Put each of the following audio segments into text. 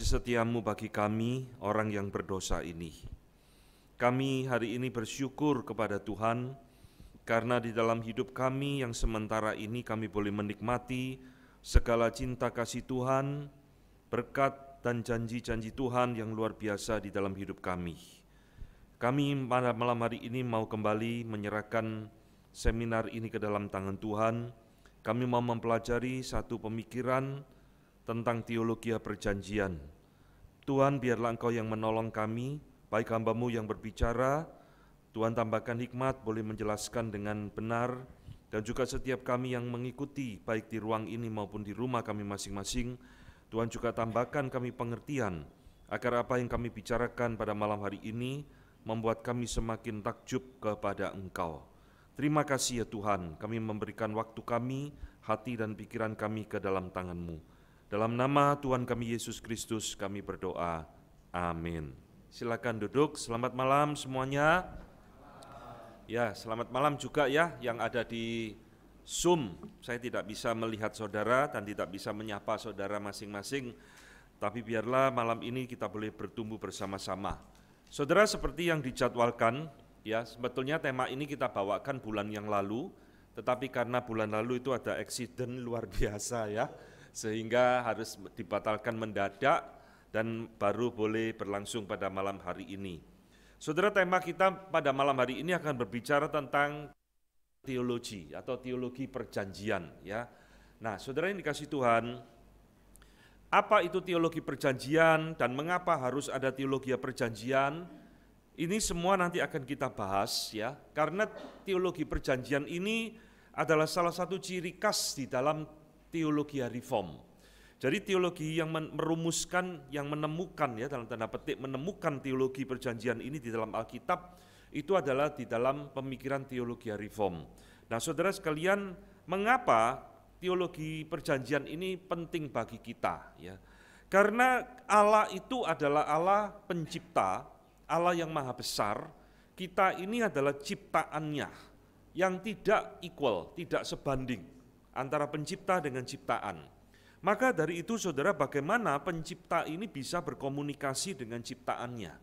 Setiamu bagi kami, orang yang berdosa ini. Kami hari ini bersyukur kepada Tuhan, karena di dalam hidup kami yang sementara ini kami boleh menikmati segala cinta kasih Tuhan, berkat dan janji-janji Tuhan yang luar biasa di dalam hidup kami. Kami pada malam hari ini mau kembali menyerahkan seminar ini ke dalam tangan Tuhan. Kami mau mempelajari satu pemikiran tentang teologi perjanjian. Tuhan, biarlah Engkau yang menolong kami, baik hamba-Mu yang berbicara, Tuhan tambahkan hikmat, boleh menjelaskan dengan benar, dan juga setiap kami yang mengikuti, baik di ruang ini maupun di rumah kami masing-masing, Tuhan juga tambahkan kami pengertian, agar apa yang kami bicarakan pada malam hari ini, membuat kami semakin takjub kepada Engkau. Terima kasih ya Tuhan, kami memberikan waktu kami, hati dan pikiran kami ke dalam tangan-Mu. Dalam nama Tuhan kami Yesus Kristus kami berdoa, amin. Silakan duduk, selamat malam semuanya. Ya, selamat malam juga ya yang ada di Zoom. Saya tidak bisa melihat saudara dan tidak bisa menyapa saudara masing-masing, tapi biarlah malam ini kita boleh bertumbuh bersama-sama. Saudara, seperti yang dijadwalkan, ya sebetulnya tema ini kita bawakan bulan yang lalu, tetapi karena bulan lalu itu ada eksiden luar biasa ya, sehingga harus dibatalkan mendadak dan baru boleh berlangsung pada malam hari ini. Saudara, tema kita pada malam hari ini akan berbicara tentang teologi atau teologi perjanjian ya. Nah, saudara yang dikasihi Tuhan, apa itu teologi perjanjian dan mengapa harus ada teologi perjanjian? Ini semua nanti akan kita bahas ya, karena teologi perjanjian ini adalah salah satu ciri khas di dalam teologi reform. Jadi teologi yang merumuskan, yang menemukan ya dalam tanda petik menemukan teologi perjanjian ini di dalam Alkitab itu adalah di dalam pemikiran teologi reform. Nah, saudara sekalian, mengapa teologi perjanjian ini penting bagi kita ya? Karena Allah itu adalah Allah pencipta, Allah yang maha besar. Kita ini adalah ciptaannya yang tidak equal, tidak sebanding antara pencipta dengan ciptaan. Maka dari itu saudara, bagaimana pencipta ini bisa berkomunikasi dengan ciptaannya,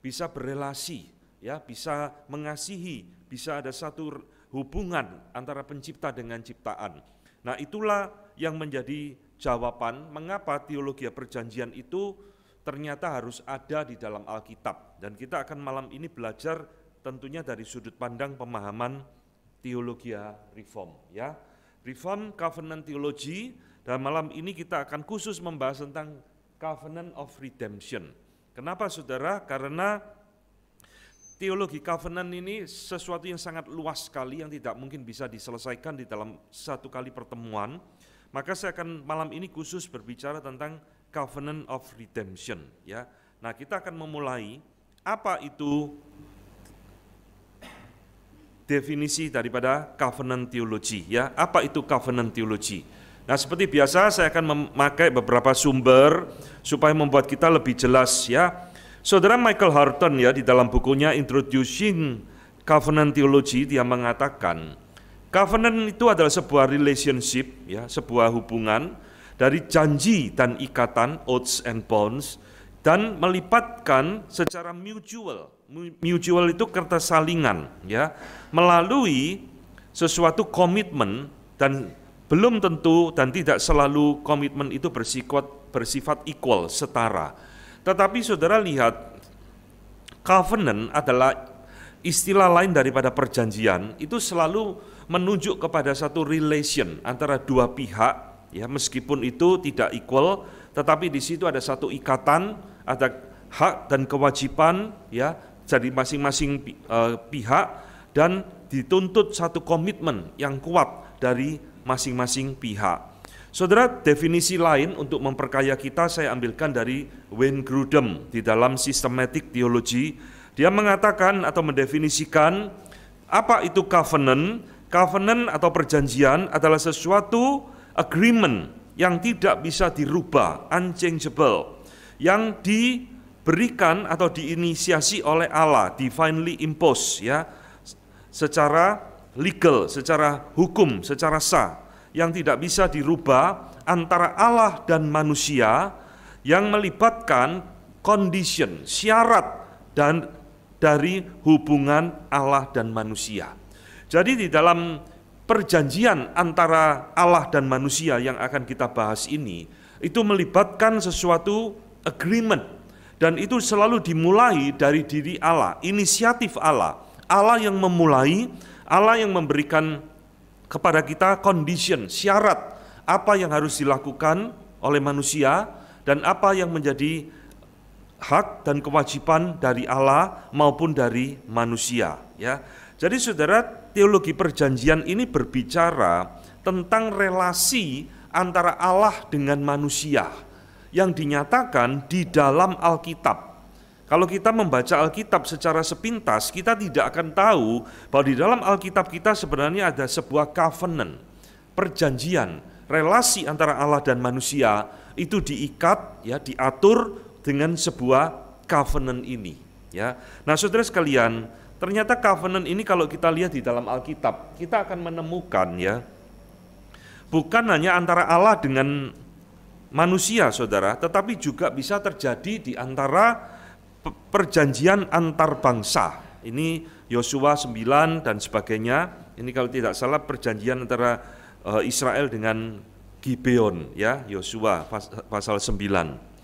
bisa berelasi, ya, bisa mengasihi, bisa ada satu hubungan antara pencipta dengan ciptaan. Nah, itulah yang menjadi jawaban mengapa teologi perjanjian itu ternyata harus ada di dalam Alkitab. Dan kita akan malam ini belajar tentunya dari sudut pandang pemahaman teologi reform, ya. Reform Covenant Theology, dan malam ini kita akan khusus membahas tentang Covenant of Redemption. Kenapa saudara? Karena teologi covenant ini sesuatu yang sangat luas sekali yang tidak mungkin bisa diselesaikan di dalam satu kali pertemuan. Maka saya akan malam ini khusus berbicara tentang Covenant of Redemption. Ya, nah kita akan memulai apa itu definisi daripada covenant theology ya. Apa itu covenant theology? Nah, seperti biasa saya akan memakai beberapa sumber supaya membuat kita lebih jelas ya. Saudara Michael Horton ya di dalam bukunya Introducing Covenant Theology dia mengatakan covenant itu adalah sebuah relationship ya, sebuah hubungan dari janji dan ikatan, oaths and bonds, dan melibatkan secara mutual. Mutual itu ketersalingan ya, melalui sesuatu komitmen, dan belum tentu dan tidak selalu komitmen itu bersifat equal, setara. Tetapi saudara lihat, covenant adalah istilah lain daripada perjanjian, itu selalu menunjuk kepada satu relation antara dua pihak ya, meskipun itu tidak equal, tetapi di situ ada satu ikatan, ada hak dan kewajiban ya, jadi masing-masing pihak, dan dituntut satu komitmen yang kuat dari masing-masing pihak. Saudara, definisi lain untuk memperkaya kita saya ambilkan dari Wayne Grudem di dalam Systematic Theology. Dia mengatakan atau mendefinisikan apa itu covenant. Covenant atau perjanjian adalah sesuatu agreement yang tidak bisa dirubah, unchangeable, yang diberikan atau diinisiasi oleh Allah, divinely imposed ya, secara legal, secara hukum, secara sah, yang tidak bisa dirubah antara Allah dan manusia, yang melibatkan condition, syarat dan dari hubungan Allah dan manusia. Jadi di dalam perjanjian antara Allah dan manusia yang akan kita bahas ini, itu melibatkan sesuatu agreement, dan itu selalu dimulai dari diri Allah, inisiatif Allah. Allah yang memulai, Allah yang memberikan kepada kita condition, syarat apa yang harus dilakukan oleh manusia dan apa yang menjadi hak dan kewajiban dari Allah maupun dari manusia, ya. Jadi saudara, teologi perjanjian ini berbicara tentang relasi antara Allah dengan manusia yang dinyatakan di dalam Alkitab. Kalau kita membaca Alkitab secara sepintas, kita tidak akan tahu bahwa di dalam Alkitab kita sebenarnya ada sebuah covenant, perjanjian, relasi antara Allah dan manusia itu diikat, ya, diatur dengan sebuah covenant ini, ya. Nah, saudara sekalian, ternyata covenant ini kalau kita lihat di dalam Alkitab, kita akan menemukan, ya, bukan hanya antara Allah dengan manusia, saudara, tetapi juga bisa terjadi di antara perjanjian antar bangsa. Ini Yosua 9 dan sebagainya. Ini kalau tidak salah perjanjian antara Israel dengan Gibeon, ya, Yosua pasal 9.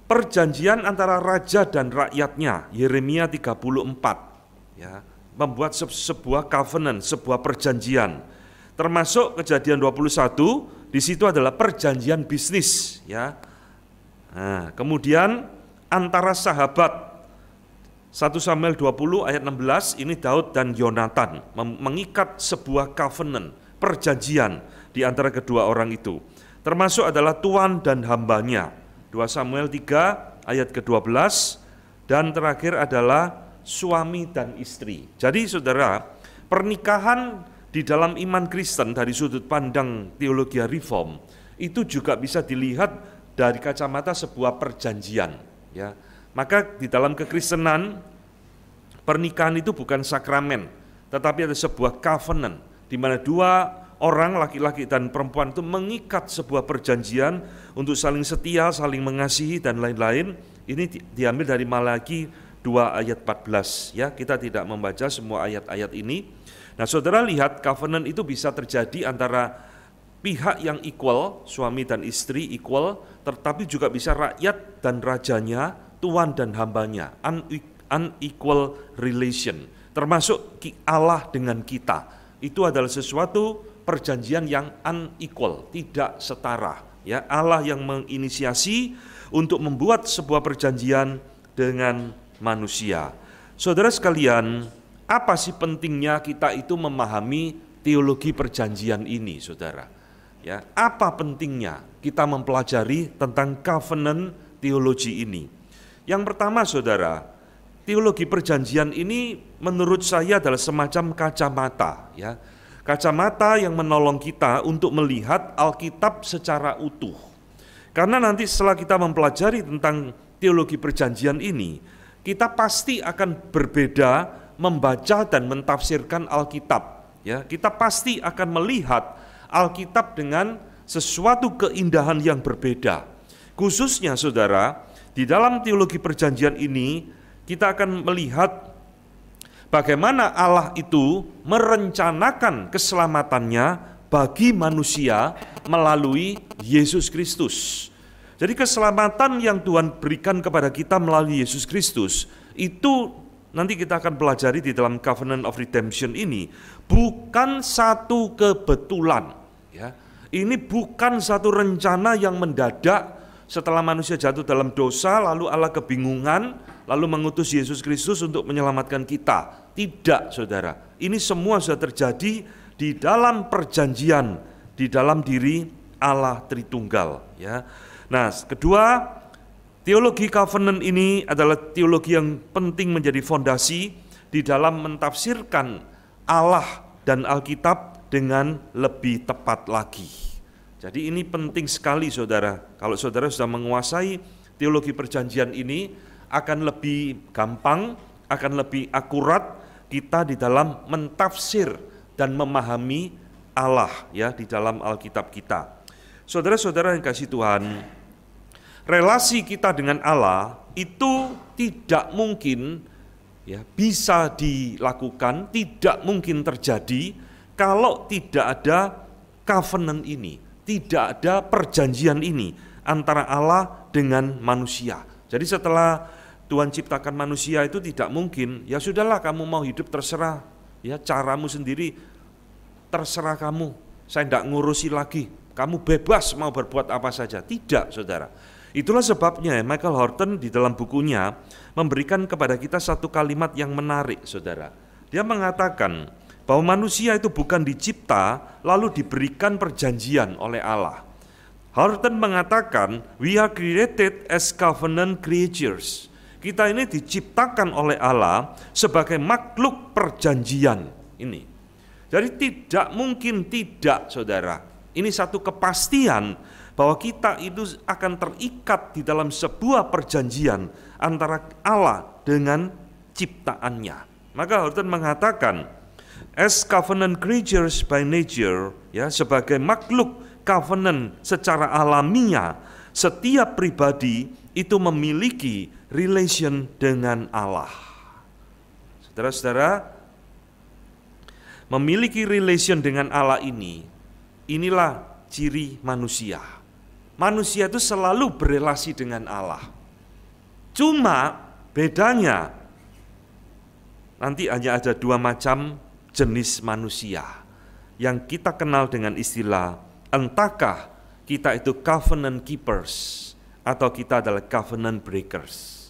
Perjanjian antara raja dan rakyatnya, Yeremia 34, ya, membuat sebuah covenant, sebuah perjanjian. Termasuk Kejadian 21, di situ adalah perjanjian bisnis, ya. Nah, kemudian antara sahabat, 1 Samuel 20 ayat 16, ini Daud dan Yonatan mengikat sebuah covenant, perjanjian di antara kedua orang itu. Termasuk adalah tuan dan hambanya, 2 Samuel 3 ayat ke-12, dan terakhir adalah suami dan istri. Jadi saudara, pernikahan di dalam iman Kristen dari sudut pandang teologi reform itu juga bisa dilihat dari kacamata sebuah perjanjian, ya. Maka di dalam kekristenan pernikahan itu bukan sakramen, tetapi ada sebuah covenant di mana dua orang, laki-laki dan perempuan, itu mengikat sebuah perjanjian untuk saling setia, saling mengasihi dan lain-lain. Ini diambil dari Malaki 2 ayat 14, ya. Kita tidak membaca semua ayat-ayat ini. Nah, saudara lihat, covenant itu bisa terjadi antara pihak yang equal, suami dan istri equal, tetapi juga bisa rakyat dan rajanya, tuan dan hambanya, unequal relation, termasuk Allah dengan kita. Itu adalah sesuatu perjanjian yang unequal, tidak setara, ya. Allah yang menginisiasi untuk membuat sebuah perjanjian dengan manusia. Saudara sekalian, apa sih pentingnya kita itu memahami teologi perjanjian ini, saudara? Ya, apa pentingnya kita mempelajari tentang covenant teologi ini? Yang pertama, saudara, teologi perjanjian ini menurut saya adalah semacam kacamata, ya. Kacamata yang menolong kita untuk melihat Alkitab secara utuh. Karena nanti setelah kita mempelajari tentang teologi perjanjian ini, kita pasti akan berbeda membaca dan mentafsirkan Alkitab, ya. Kita pasti akan melihat Alkitab dengan sesuatu keindahan yang berbeda. Khususnya saudara, di dalam teologi perjanjian ini kita akan melihat bagaimana Allah itu merencanakan keselamatannya bagi manusia melalui Yesus Kristus. Jadi keselamatan yang Tuhan berikan kepada kita melalui Yesus Kristus itu nanti kita akan pelajari di dalam Covenant of Redemption ini, bukan satu kebetulan, ya. Ini bukan satu rencana yang mendadak setelah manusia jatuh dalam dosa, lalu Allah kebingungan, lalu mengutus Yesus Kristus untuk menyelamatkan kita. Tidak, saudara. Ini semua sudah terjadi di dalam perjanjian, di dalam diri Allah Tritunggal, ya. Nah, kedua, teologi covenant ini adalah teologi yang penting menjadi fondasi di dalam mentafsirkan Allah dan Alkitab dengan lebih tepat lagi. Jadi ini penting sekali, saudara. Kalau saudara sudah menguasai teologi perjanjian ini, akan lebih gampang, akan lebih akurat kita di dalam mentafsir dan memahami Allah, ya, di dalam Alkitab kita. Saudara-saudara yang kasih Tuhan, relasi kita dengan Allah itu tidak mungkin bisa dilakukan, tidak mungkin terjadi kalau tidak ada covenant ini, tidak ada perjanjian ini antara Allah dengan manusia. Jadi setelah Tuhan ciptakan manusia itu tidak mungkin, ya sudahlah kamu mau hidup terserah, caramu sendiri, terserah kamu, saya tidak ngurusi lagi, kamu bebas mau berbuat apa saja. Tidak, saudara. Itulah sebabnya Michael Horton di dalam bukunya memberikan kepada kita satu kalimat yang menarik, saudara. Dia mengatakan bahwa manusia itu bukan dicipta lalu diberikan perjanjian oleh Allah. Horton mengatakan, we are created as covenant creatures. Kita ini diciptakan oleh Allah sebagai makhluk perjanjian ini. Jadi tidak mungkin tidak, saudara. Ini satu kepastian bahwa kita itu akan terikat di dalam sebuah perjanjian antara Allah dengan ciptaannya. Maka Horton mengatakan, as covenant creatures by nature, sebagai makhluk covenant secara alamiah, setiap pribadi itu memiliki relation dengan Allah. Saudara-saudara, memiliki relation dengan Allah inilah ciri manusia. Manusia itu selalu berelasi dengan Allah. Cuma bedanya nanti hanya ada dua macam jenis manusia yang kita kenal dengan istilah entahkah kita itu covenant keepers atau kita adalah covenant breakers.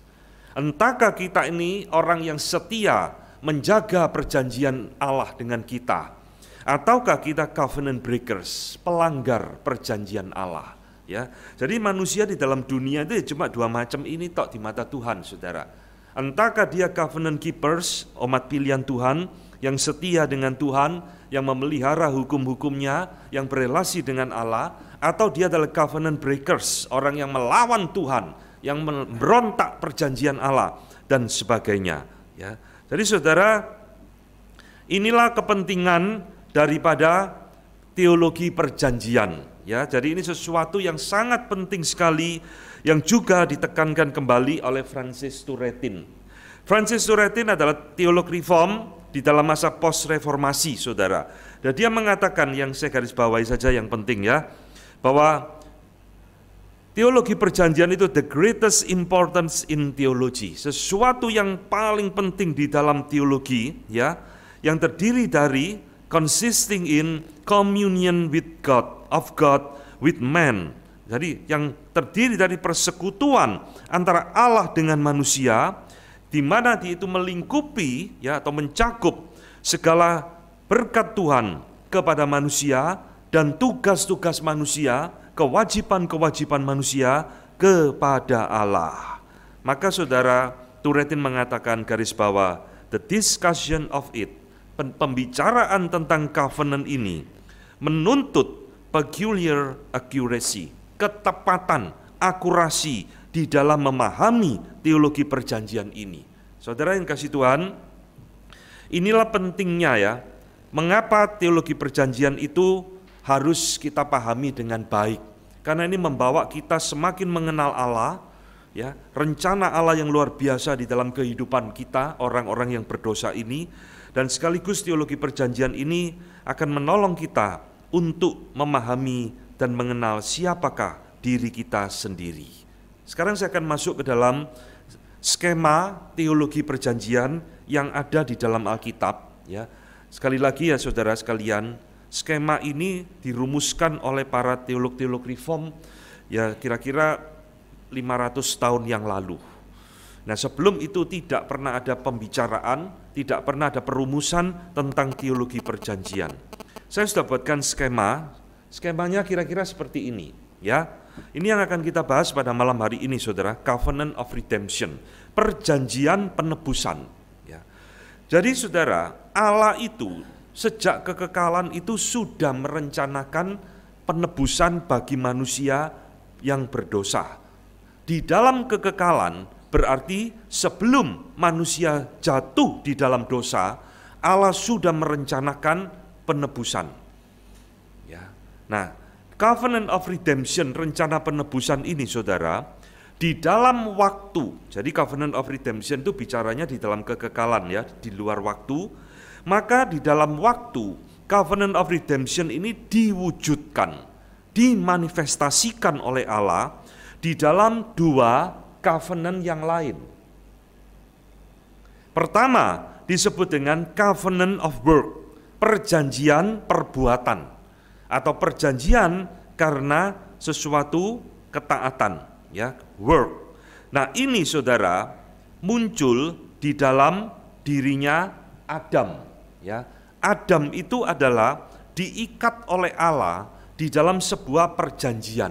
Entahkah kita ini orang yang setia menjaga perjanjian Allah dengan kita, ataukah kita covenant breakers, pelanggar perjanjian Allah. Jadi manusia di dalam dunia itu cuma dua macam ini tok di mata Tuhan, saudara. Entahkah dia covenant keepers, umat pilihan Tuhan yang setia dengan Tuhan, yang memelihara hukum-hukumnya, yang berelasi dengan Allah, atau dia adalah covenant breakers, orang yang melawan Tuhan, yang memberontak perjanjian Allah dan sebagainya. Jadi saudara, inilah kepentingan daripada teologi perjanjian. Jadi ini sesuatu yang sangat penting sekali yang juga ditekankan kembali oleh Francis Turretin. Francis Turretin adalah teolog reform di dalam masa post-reformasi, saudara. Dan dia mengatakan, yang saya garis bawahi saja yang penting bahwa teologi perjanjian itu the greatest importance in theology. Sesuatu yang paling penting di dalam teologi, yang terdiri dari consisting in communion with God, of God with man. Jadi yang terdiri dari persekutuan antara Allah dengan manusia, di mana dia itu melingkupi atau mencakup segala berkat Tuhan kepada manusia dan tugas-tugas manusia, kewajiban-kewajiban manusia kepada Allah. Maka saudara, Turretin mengatakan garis bawah, the discussion of it, pembicaraan tentang covenant ini menuntut peculiar accuracy, ketepatan, akurasi di dalam memahami teologi perjanjian ini. Saudara yang kasih Tuhan, inilah pentingnya mengapa teologi perjanjian itu harus kita pahami dengan baik. Karena ini membawa kita semakin mengenal Allah, rencana Allah yang luar biasa di dalam kehidupan kita, orang-orang yang berdosa ini, dan sekaligus teologi perjanjian ini akan menolong kita untuk memahami dan mengenal siapakah diri kita sendiri. Sekarang saya akan masuk ke dalam skema teologi perjanjian yang ada di dalam Alkitab. Sekali lagi saudara sekalian, skema ini dirumuskan oleh para teolog-teolog reform kira-kira 500 tahun yang lalu. Nah, sebelum itu tidak pernah ada pembicaraan, tidak pernah ada perumusan tentang teologi perjanjian. Saya sudah buatkan skemanya kira-kira seperti ini, Ini yang akan kita bahas pada malam hari ini, saudara, Covenant of Redemption, perjanjian penebusan. Jadi saudara, Allah itu sejak kekekalan itu sudah merencanakan penebusan bagi manusia yang berdosa. Di dalam kekekalan berarti sebelum manusia jatuh di dalam dosa, Allah sudah merencanakan penebusan. Nah, Covenant of Redemption, rencana penebusan ini saudara, Di dalam waktu, jadi covenant of redemption itu bicaranya di dalam kekekalan ya, di luar waktu. Maka di dalam waktu, covenant of redemption ini diwujudkan, dimanifestasikan oleh Allah di dalam dua covenant yang lain. Pertama disebut dengan covenant of work, perjanjian perbuatan, atau perjanjian karena sesuatu ketaatan. Ya, work. Nah, ini saudara muncul di dalam dirinya Adam. Ya, Adam itu adalah diikat oleh Allah di dalam sebuah perjanjian.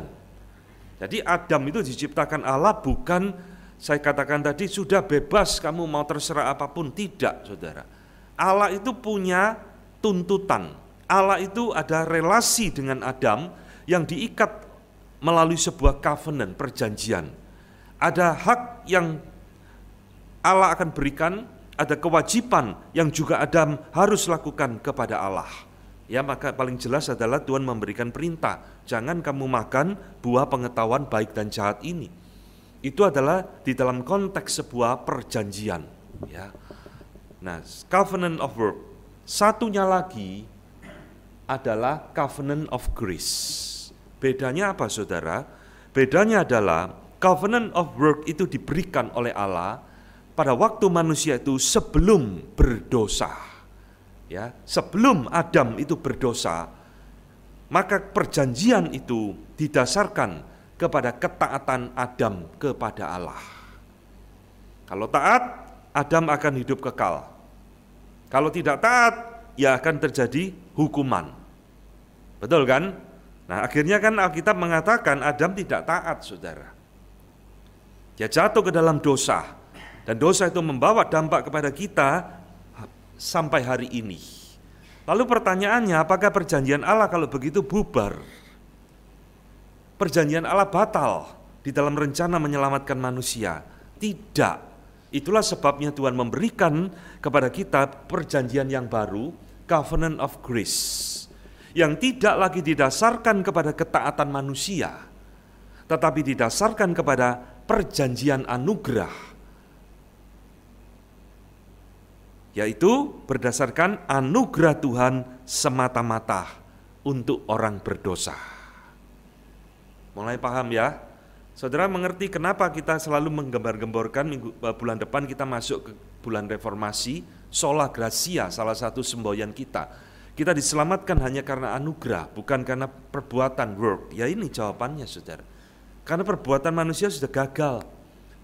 Jadi Adam itu diciptakan Allah bukan, saya katakan tadi, sudah bebas kamu mau terserah apapun. Tidak, saudara. Allah itu punya tuntutan. Allah itu ada relasi dengan Adam yang diikat melalui sebuah covenant, perjanjian. Ada hak yang Allah akan berikan, ada kewajiban yang juga Adam harus lakukan kepada Allah. Ya, maka paling jelas adalah Tuhan memberikan perintah, jangan kamu makan buah pengetahuan baik dan jahat ini. Itu adalah di dalam konteks sebuah perjanjian. Ya. Nah, covenant of work. Satunya lagi adalah covenant of grace. Bedanya apa, saudara? Bedanya adalah covenant of work itu diberikan oleh Allah pada waktu manusia itu sebelum berdosa. Ya, sebelum Adam itu berdosa, maka perjanjian itu didasarkan kepada ketaatan Adam kepada Allah. Kalau taat, Adam akan hidup kekal. Kalau tidak taat, ya akan terjadi hukuman. Betul kan? Nah, akhirnya kan Alkitab mengatakan Adam tidak taat, saudara. Dia jatuh ke dalam dosa, dan dosa itu membawa dampak kepada kita sampai hari ini. Lalu pertanyaannya, apakah perjanjian Allah kalau begitu bubar? Perjanjian Allah batal di dalam rencana menyelamatkan manusia? Tidak. Itulah sebabnya Tuhan memberikan kepada kita perjanjian yang baru, covenant of grace, yang tidak lagi didasarkan kepada ketaatan manusia, tetapi didasarkan kepada perjanjian anugerah, yaitu berdasarkan anugerah Tuhan semata-mata untuk orang berdosa. Mulai paham ya? Saudara mengerti kenapa kita selalu menggembar-gemborkan bulan depan kita masuk ke bulan reformasi, sola gratia, salah satu semboyan kita. Kita diselamatkan hanya karena anugerah, bukan karena perbuatan work. Ya, ini jawabannya, saudara. Karena perbuatan manusia sudah gagal.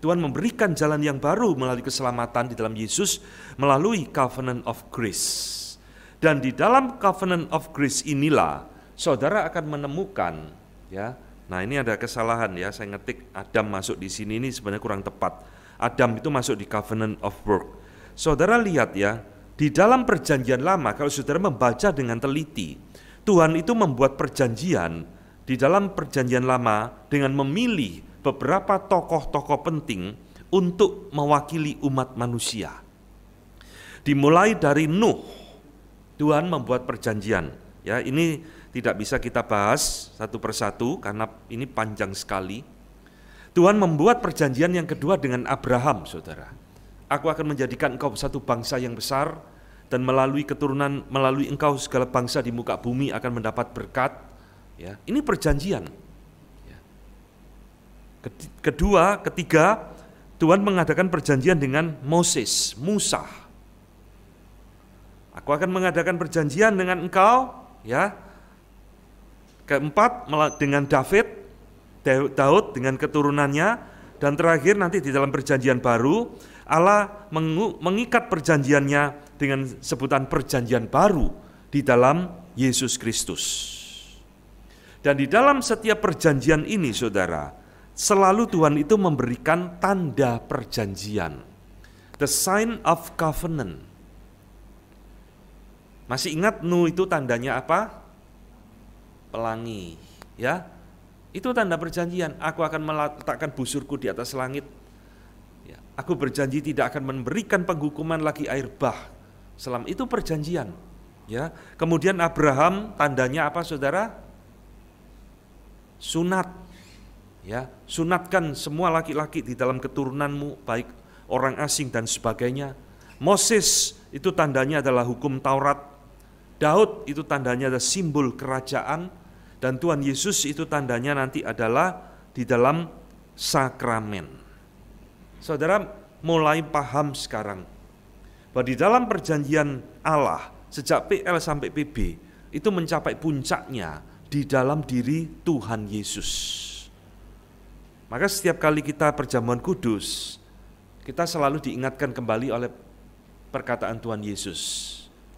Tuhan memberikan jalan yang baru melalui keselamatan di dalam Yesus melalui covenant of grace. Dan di dalam covenant of grace inilah saudara akan menemukan, ya. Nah, ini ada kesalahan ya, saya ngetik Adam masuk di sini, ini sebenarnya kurang tepat. Adam itu masuk di covenant of work. Saudara lihat ya, di dalam perjanjian lama, kalau saudara membaca dengan teliti, Tuhan itu membuat perjanjian di dalam perjanjian lama dengan memilih beberapa tokoh-tokoh penting untuk mewakili umat manusia. Dimulai dari Nuh, Tuhan membuat perjanjian. Ya, ini tidak bisa kita bahas satu persatu karena ini panjang sekali. Tuhan membuat perjanjian yang kedua dengan Abraham, saudara. Aku akan menjadikan engkau satu bangsa yang besar, dan melalui keturunan, melalui engkau segala bangsa di muka bumi akan mendapat berkat. Ya, ini perjanjian. Ya. Ketiga, Tuhan mengadakan perjanjian dengan Moses, Musa. Aku akan mengadakan perjanjian dengan engkau, ya. Keempat, dengan Daud dengan keturunannya, dan terakhir nanti di dalam perjanjian baru Allah mengikat perjanjiannya dengan sebutan perjanjian baru di dalam Yesus Kristus. Dan di dalam setiap perjanjian ini, saudara, selalu Tuhan itu memberikan tanda perjanjian, the sign of covenant. Masih ingat Nuh itu tandanya apa? Pelangi, ya. Itu tanda perjanjian. Aku akan meletakkan busurku di atas langit. Ya, aku berjanji tidak akan memberikan penghukuman lagi air bah. Selam itu perjanjian. Ya. Kemudian Abraham tandanya apa, saudara? Sunat. Ya, sunatkan semua laki-laki di dalam keturunanmu, baik orang asing dan sebagainya. Moses itu tandanya adalah hukum Taurat. Daud itu tandanya adalah simbol kerajaan, dan Tuhan Yesus itu tandanya nanti adalah di dalam sakramen. Saudara mulai paham sekarang bahwa di dalam perjanjian Allah sejak PL sampai PB itu mencapai puncaknya di dalam diri Tuhan Yesus. Maka setiap kali kita perjamuan kudus, kita selalu diingatkan kembali oleh perkataan Tuhan Yesus.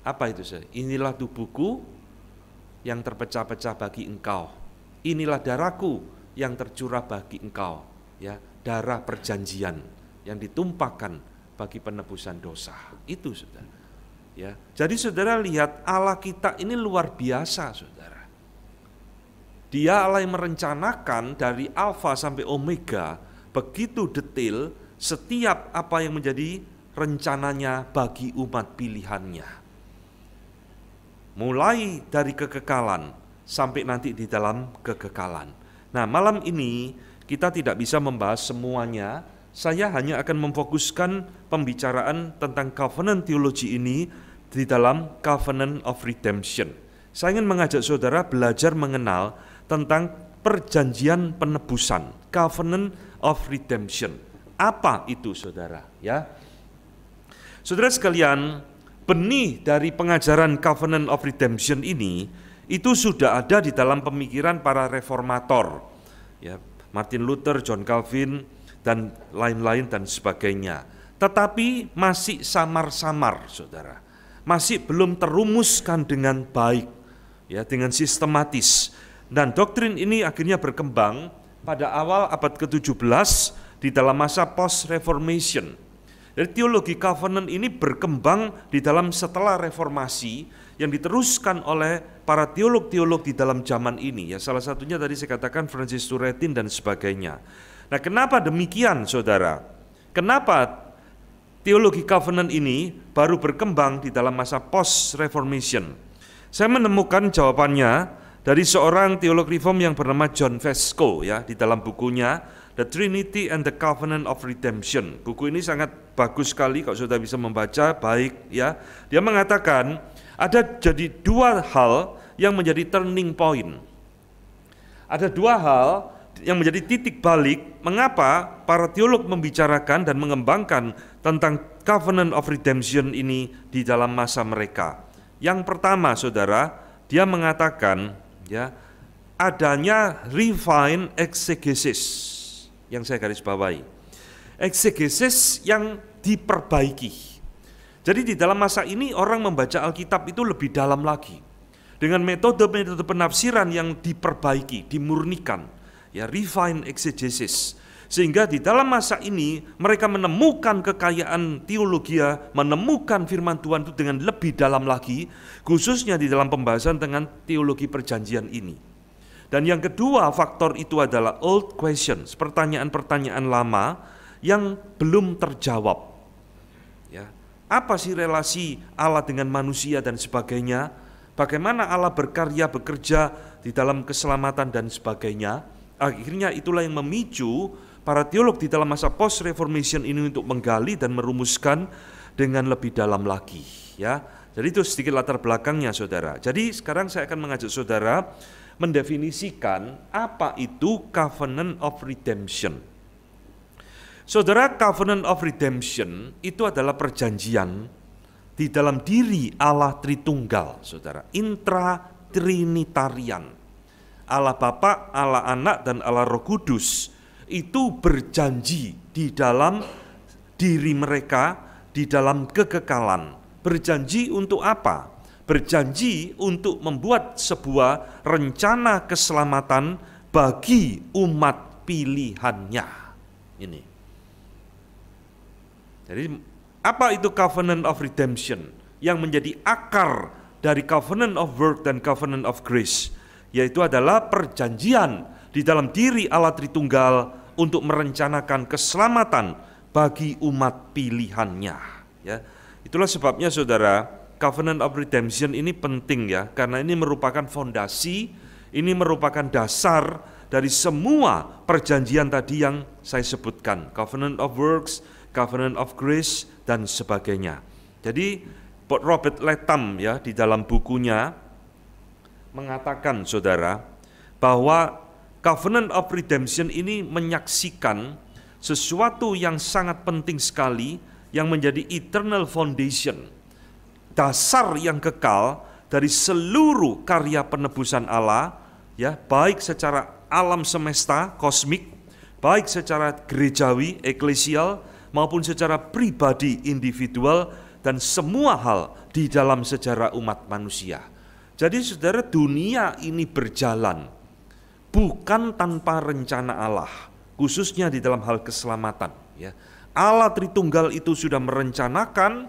Apa itu? Inilah tubuhku yang terpecah-pecah bagi engkau. Inilah darahku yang tercurah bagi engkau. Ya, darah perjanjian yang ditumpahkan bagi penebusan dosa. Itu, saudara. Ya, jadi saudara lihat Allah kita ini luar biasa, saudara. Dia Allah yang merencanakan dari alfa sampai omega begitu detail setiap apa yang menjadi rencananya bagi umat pilihannya. Mulai dari kekekalan sampai nanti di dalam kekekalan. Nah, malam ini kita tidak bisa membahas semuanya. Saya hanya akan memfokuskan pembicaraan tentang covenant theology ini di dalam covenant of redemption. Saya ingin mengajak saudara belajar mengenal tentang perjanjian penebusan, covenant of redemption. Apa itu, saudara? Ya, saudara sekalian, benih dari pengajaran covenant of redemption ini itu sudah ada di dalam pemikiran para reformator, ya, Martin Luther, John Calvin, dan lain-lain dan sebagainya. Tetapi masih samar-samar, saudara, masih belum terumuskan dengan baik, ya, dengan sistematis. Dan doktrin ini akhirnya berkembang pada awal abad ke-17 di dalam masa post-reformation. Jadi teologi covenant ini berkembang di dalam setelah reformasi yang diteruskan oleh para teolog-teolog di dalam zaman ini. Ya, salah satunya tadi saya katakan Francis Turretin dan sebagainya. Nah, kenapa demikian, saudara? Kenapa teologi covenant ini baru berkembang di dalam masa post-reformation? Saya menemukan jawabannya dari seorang teolog reform yang bernama John Vesco, ya, di dalam bukunya The Trinity and the Covenant of Redemption. Buku ini sangat bagus sekali kalau sudah bisa membaca, baik, ya. Dia mengatakan ada jadi dua hal yang menjadi turning point. Ada dua hal yang menjadi titik balik mengapa para teolog membicarakan dan mengembangkan tentang Covenant of Redemption ini di dalam masa mereka. Yang pertama, saudara, dia mengatakan, ya, adanya refined exegesis yang saya garis bawahi. Exegesis yang diperbaiki. Jadi di dalam masa ini orang membaca Alkitab itu lebih dalam lagi. Dengan metode-metode penafsiran yang diperbaiki, dimurnikan. Ya, refined exegesis. Sehingga di dalam masa ini mereka menemukan kekayaan teologi, menemukan firman Tuhan itu dengan lebih dalam lagi, khususnya di dalam pembahasan dengan teologi perjanjian ini. Dan yang kedua faktor itu adalah old questions, pertanyaan-pertanyaan lama yang belum terjawab. Ya, apa sih relasi Allah dengan manusia dan sebagainya? Bagaimana Allah berkarya, bekerja di dalam keselamatan dan sebagainya? Akhirnya itulah yang memicu para teolog di dalam masa post-reformation ini untuk menggali dan merumuskan dengan lebih dalam lagi. Ya, jadi itu sedikit latar belakangnya, saudara. Jadi sekarang saya akan mengajak saudara mendefinisikan apa itu Covenant of Redemption. Saudara, Covenant of Redemption itu adalah perjanjian di dalam diri Allah Tritunggal, saudara, intra-trinitarian. Allah Bapa, Allah Anak, dan Allah Roh Kudus itu berjanji di dalam diri mereka, di dalam kekekalan. Berjanji untuk apa? Berjanji untuk membuat sebuah rencana keselamatan bagi umat pilihannya. Ini. Jadi apa itu Covenant of Redemption? Yang menjadi akar dari Covenant of Work dan Covenant of Grace, yaitu adalah perjanjian di dalam diri Allah Tritunggal untuk merencanakan keselamatan bagi umat pilihannya. Ya, itulah sebabnya, saudara, Covenant of Redemption ini penting, ya, karena ini merupakan fondasi, ini merupakan dasar dari semua perjanjian tadi yang saya sebutkan, covenant of works, covenant of grace, dan sebagainya. Jadi Robert Latham ya di dalam bukunya mengatakan, saudara, bahwa covenant of redemption ini menyaksikan sesuatu yang sangat penting sekali yang menjadi eternal foundation, dasar yang kekal dari seluruh karya penebusan Allah, ya, baik secara alam semesta, kosmik, baik secara gerejawi, eklesial, maupun secara pribadi, individual, dan semua hal di dalam sejarah umat manusia. Jadi saudara, dunia ini berjalan bukan tanpa rencana Allah, khususnya di dalam hal keselamatan. Ya. Allah Tritunggal itu sudah merencanakan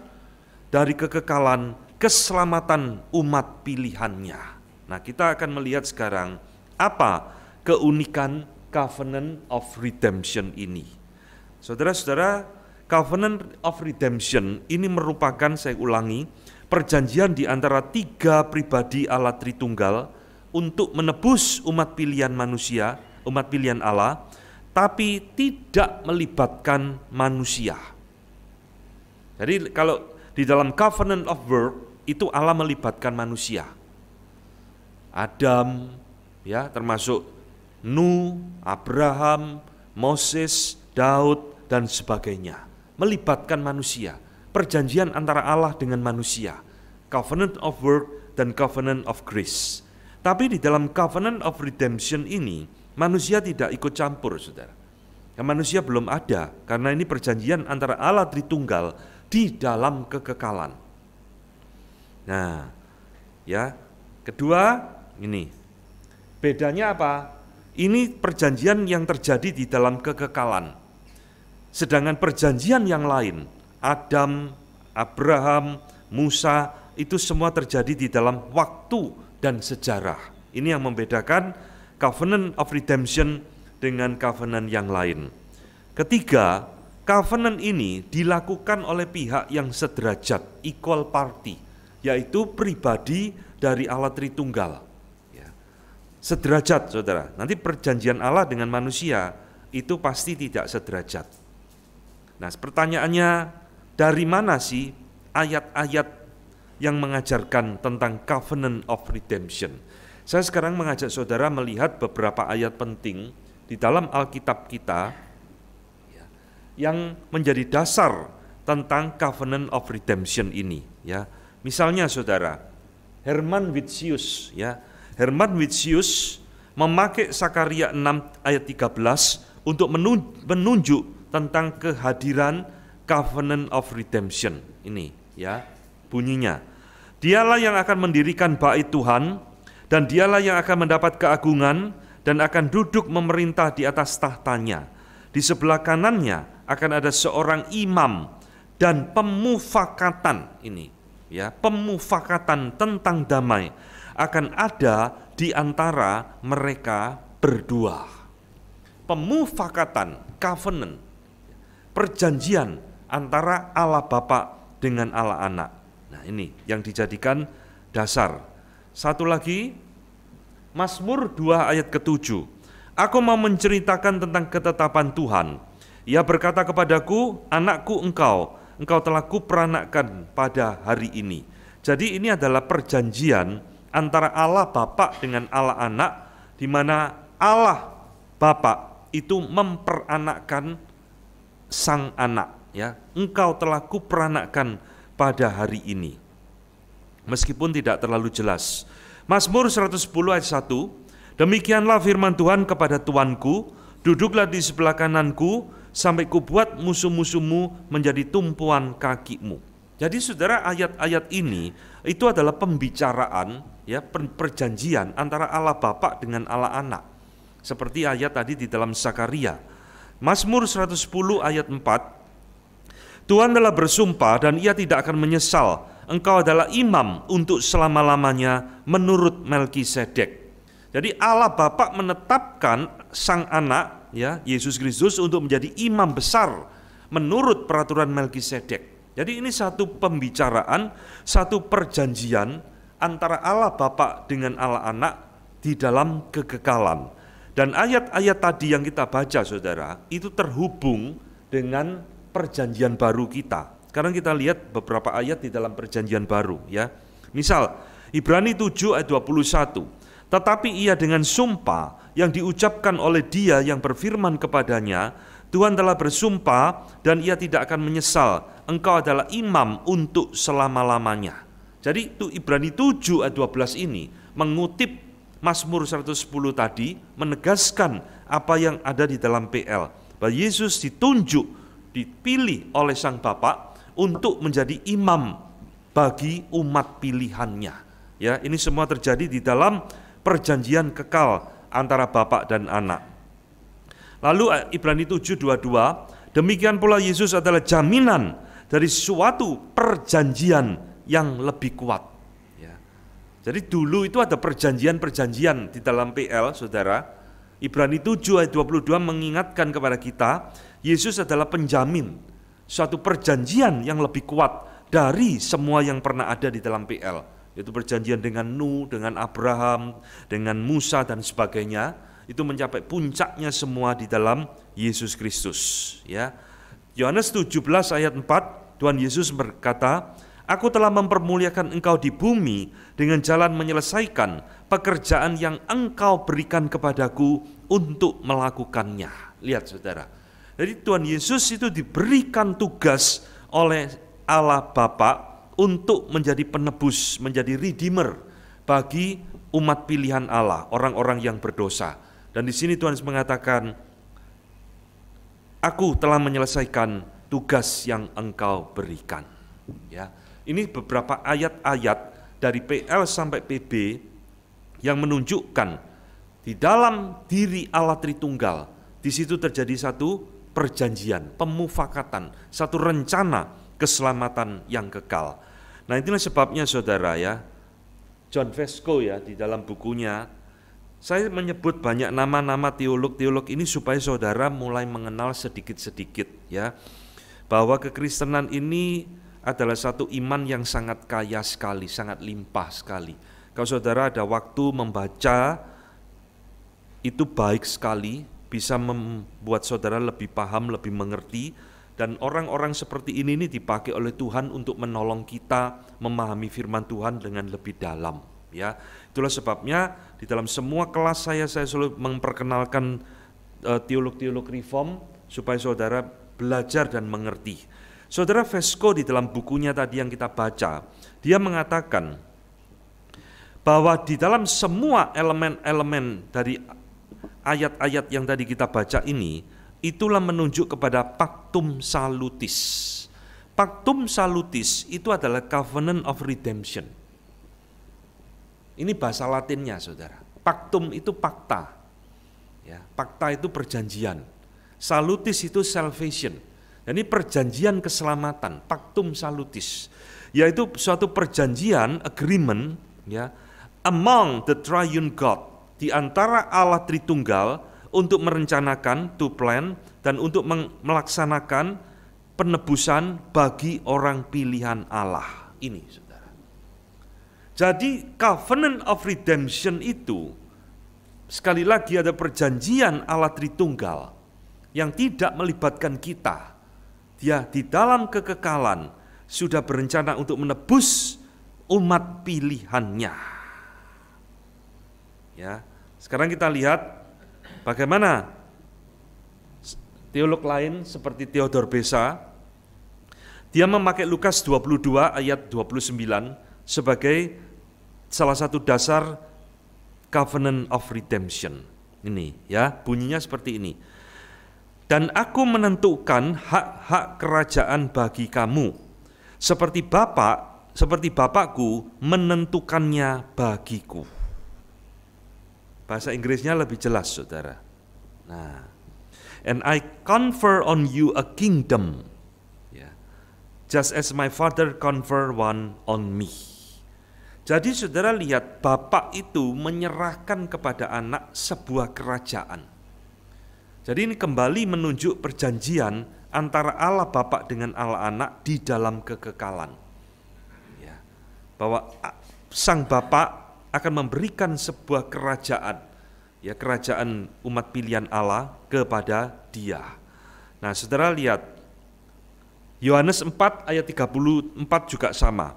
dari kekekalan keselamatan umat pilihannya. Nah, kita akan melihat sekarang apa keunikan covenant of redemption ini. Saudara-saudara, covenant of redemption ini merupakan, saya ulangi, perjanjian di antara 3 pribadi Allah Tritunggal untuk menebus umat pilihan manusia, umat pilihan Allah, tapi tidak melibatkan manusia. Jadi kalau di dalam covenant of work itu Allah melibatkan manusia. Adam, ya, termasuk Nuh, Abraham, Moses, Daud, dan sebagainya. Melibatkan manusia. Perjanjian antara Allah dengan manusia. Covenant of work dan covenant of grace. Tapi di dalam covenant of redemption ini, manusia tidak ikut campur, saudara. Ya, manusia belum ada, karena ini perjanjian antara Allah Tritunggal di dalam kekekalan. Nah, ya, kedua ini, bedanya apa? Ini perjanjian yang terjadi di dalam kekekalan. Sedangkan perjanjian yang lain, Adam, Abraham, Musa, itu semua terjadi di dalam waktu dan sejarah. Ini yang membedakan covenant of redemption dengan covenant yang lain. Ketiga, covenant ini dilakukan oleh pihak yang sederajat, equal party, yaitu pribadi dari Allah Tritunggal. Ya. Sederajat, saudara. Nanti perjanjian Allah dengan manusia itu pasti tidak sederajat. Nah, pertanyaannya, dari mana sih ayat-ayat yang mengajarkan tentang covenant of redemption? Saya sekarang mengajak saudara melihat beberapa ayat penting di dalam Alkitab kita yang menjadi dasar tentang covenant of redemption ini. Ya, misalnya saudara, Herman Witsius, ya, Herman Witsius memakai Sakaria 6 ayat 13 untuk menunjuk tentang kehadiran covenant of redemption ini. Ya, bunyinya, Dialah yang akan mendirikan bait Tuhan, dan dialah yang akan mendapat keagungan dan akan duduk memerintah di atas tahtanya. Di sebelah kanannya akan ada seorang imam dan pemufakatan ini, ya, pemufakatan tentang damai akan ada di antara mereka berdua. Pemufakatan, covenant, perjanjian antara Allah Bapa dengan Allah Anak. Nah, ini yang dijadikan dasar. Satu lagi, Mazmur 2 ayat ke-7. Aku mau menceritakan tentang ketetapan Tuhan. Ia berkata kepadaku, anakku engkau telah kuperanakkan pada hari ini. Jadi ini adalah perjanjian antara Allah Bapa dengan Allah Anak, di mana Allah Bapa itu memperanakkan sang anak. Ya, engkau telah kuperanakkan pada hari ini. Meskipun tidak terlalu jelas. Mazmur 110 ayat 1, demikianlah firman Tuhan kepada Tuanku, duduklah di sebelah kananku, sampai kubuat musuh-musuhmu menjadi tumpuan kakimu. Jadi saudara, ayat-ayat ini itu adalah pembicaraan, ya, perjanjian antara Allah Bapa dengan Allah Anak. Seperti ayat tadi di dalam Sakaria. Mazmur 110 ayat 4, Tuhan telah bersumpah dan ia tidak akan menyesal. Engkau adalah imam untuk selama-lamanya menurut Melkisedek. Jadi Allah Bapa menetapkan sang anak, ya, Yesus Kristus, untuk menjadi imam besar menurut peraturan Melkisedek. Jadi ini satu pembicaraan, satu perjanjian antara Allah Bapa dengan Allah Anak di dalam kekekalan. Dan ayat-ayat tadi yang kita baca saudara, itu terhubung dengan perjanjian baru kita. Sekarang kita lihat beberapa ayat di dalam perjanjian baru ya. Misal, Ibrani 7 ayat 21. Tetapi ia dengan sumpah yang diucapkan oleh dia yang berfirman kepadanya, Tuhan telah bersumpah dan ia tidak akan menyesal, engkau adalah imam untuk selama-lamanya. Jadi itu Ibrani 7 ayat 12 ini mengutip Mazmur 110 tadi, menegaskan apa yang ada di dalam PL. Bahwa Yesus ditunjuk, dipilih oleh Sang Bapa untuk menjadi imam bagi umat pilihannya. Ya, ini semua terjadi di dalam perjanjian kekal antara Bapa dan Anak. Lalu Ibrani 7:22, demikian pula Yesus adalah jaminan dari suatu perjanjian yang lebih kuat. Jadi dulu itu ada perjanjian-perjanjian di dalam PL, saudara. Ibrani 7 ayat 22 mengingatkan kepada kita, Yesus adalah penjamin suatu perjanjian yang lebih kuat dari semua yang pernah ada di dalam PL. Yaitu perjanjian dengan Nuh, dengan Abraham, dengan Musa dan sebagainya. Itu mencapai puncaknya semua di dalam Yesus Kristus. Ya. Yohanes 17 ayat 4, Tuhan Yesus berkata, Aku telah mempermuliakan engkau di bumi dengan jalan menyelesaikan pekerjaan yang engkau berikan kepadaku untuk melakukannya. Lihat saudara. Jadi Tuhan Yesus itu diberikan tugas oleh Allah Bapa untuk menjadi penebus, menjadi redeemer bagi umat pilihan Allah, orang-orang yang berdosa. Dan di sini Tuhan Yesus mengatakan, Aku telah menyelesaikan tugas yang engkau berikan. Ya. Ini beberapa ayat-ayat dari PL sampai PB yang menunjukkan di dalam diri Allah Tritunggal, di situ terjadi satu perjanjian, pemufakatan, satu rencana keselamatan yang kekal. Nah, itulah sebabnya saudara ya, John Vesco ya di dalam bukunya, saya menyebut banyak nama-nama teolog-teolog ini supaya saudara mulai mengenal sedikit-sedikit ya, bahwa kekristenan ini adalah satu iman yang sangat kaya sekali, sangat limpah sekali. Kalau saudara ada waktu membaca, itu baik sekali, bisa membuat saudara lebih paham, lebih mengerti, dan orang-orang seperti ini dipakai oleh Tuhan untuk menolong kita memahami firman Tuhan dengan lebih dalam. Ya, itulah sebabnya di dalam semua kelas saya selalu memperkenalkan teolog-teolog reform supaya saudara belajar dan mengerti. Saudara Vesco di dalam bukunya tadi yang kita baca, dia mengatakan bahwa di dalam semua elemen-elemen dari ayat-ayat yang tadi kita baca ini, itulah menunjuk kepada Pactum Salutis. Pactum Salutis itu adalah Covenant of Redemption. Ini bahasa Latinnya, saudara. Pactum itu fakta. Ya, fakta itu perjanjian. Salutis itu salvation. Ini perjanjian keselamatan, Pactum Salutis, yaitu suatu perjanjian, agreement, ya, among the triune God, di antara Allah Tritunggal untuk merencanakan, to plan, dan untuk melaksanakan penebusan bagi orang pilihan Allah. Ini, saudara. Jadi Covenant of Redemption itu, sekali lagi ada perjanjian Allah Tritunggal yang tidak melibatkan kita. Dia di dalam kekekalan sudah berencana untuk menebus umat pilihannya. Ya, sekarang kita lihat bagaimana teolog lain seperti Theodor Beza, dia memakai Lukas 22 ayat 29 sebagai salah satu dasar Covenant of Redemption. Ini ya, bunyinya seperti ini. Dan aku menentukan hak-hak kerajaan bagi kamu, seperti Bapakku menentukannya bagiku. Bahasa Inggrisnya lebih jelas, saudara. Nah, and I confer on you a kingdom, just as my Father confer one on me. Jadi saudara lihat, Bapak itu menyerahkan kepada anak sebuah kerajaan. Jadi ini kembali menunjuk perjanjian antara Allah Bapa dengan Allah Anak di dalam kekekalan. Ya, bahwa Sang Bapa akan memberikan sebuah kerajaan ya, kerajaan umat pilihan Allah kepada Dia. Nah, saudara lihat Yohanes 4 ayat 34 juga sama.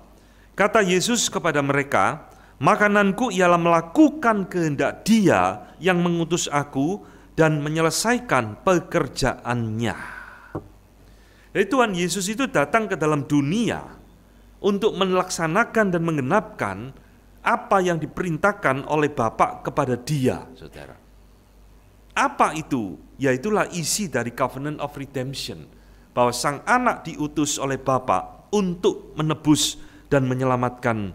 Kata Yesus kepada mereka, makananku ialah melakukan kehendak Dia yang mengutus aku dan menyelesaikan pekerjaannya. Jadi Tuhan Yesus itu datang ke dalam dunia untuk melaksanakan dan menggenapkan apa yang diperintahkan oleh Bapa kepada Dia, saudara. Apa itu? Yaitulah isi dari Covenant of Redemption, bahwa Sang Anak diutus oleh Bapa untuk menebus dan menyelamatkan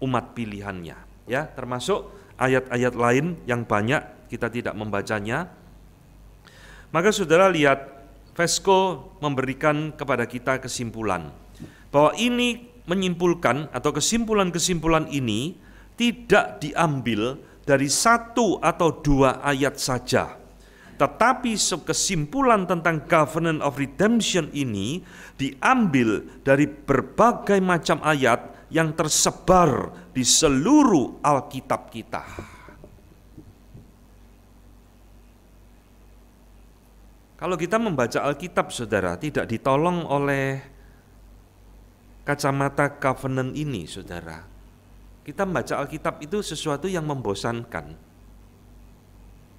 umat pilihannya. Ya, termasuk ayat-ayat lain yang banyak, kita tidak membacanya. Maka saudara lihat, Fesko memberikan kepada kita kesimpulan bahwa ini menyimpulkan, atau kesimpulan-kesimpulan ini tidak diambil dari satu atau dua ayat saja, tetapi kesimpulan tentang Covenant of Redemption ini diambil dari berbagai macam ayat yang tersebar di seluruh Alkitab kita. Kalau kita membaca Alkitab, saudara, tidak ditolong oleh kacamata covenant ini, saudara. Kita membaca Alkitab itu sesuatu yang membosankan.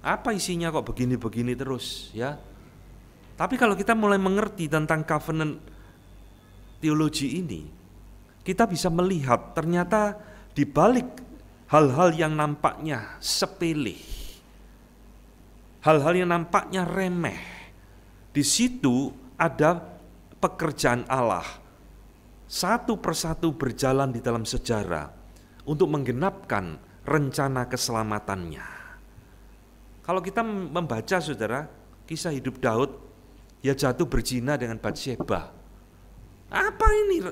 Apa isinya kok begini-begini terus, ya? Tapi kalau kita mulai mengerti tentang covenant teologi ini, kita bisa melihat ternyata di balik hal-hal yang nampaknya sepele, hal-hal yang nampaknya remeh, di situ ada pekerjaan Allah satu persatu berjalan di dalam sejarah untuk menggenapkan rencana keselamatannya. Kalau kita membaca, saudara, kisah hidup Daud, ya jatuh berzina dengan Batsyeba. Apa ini?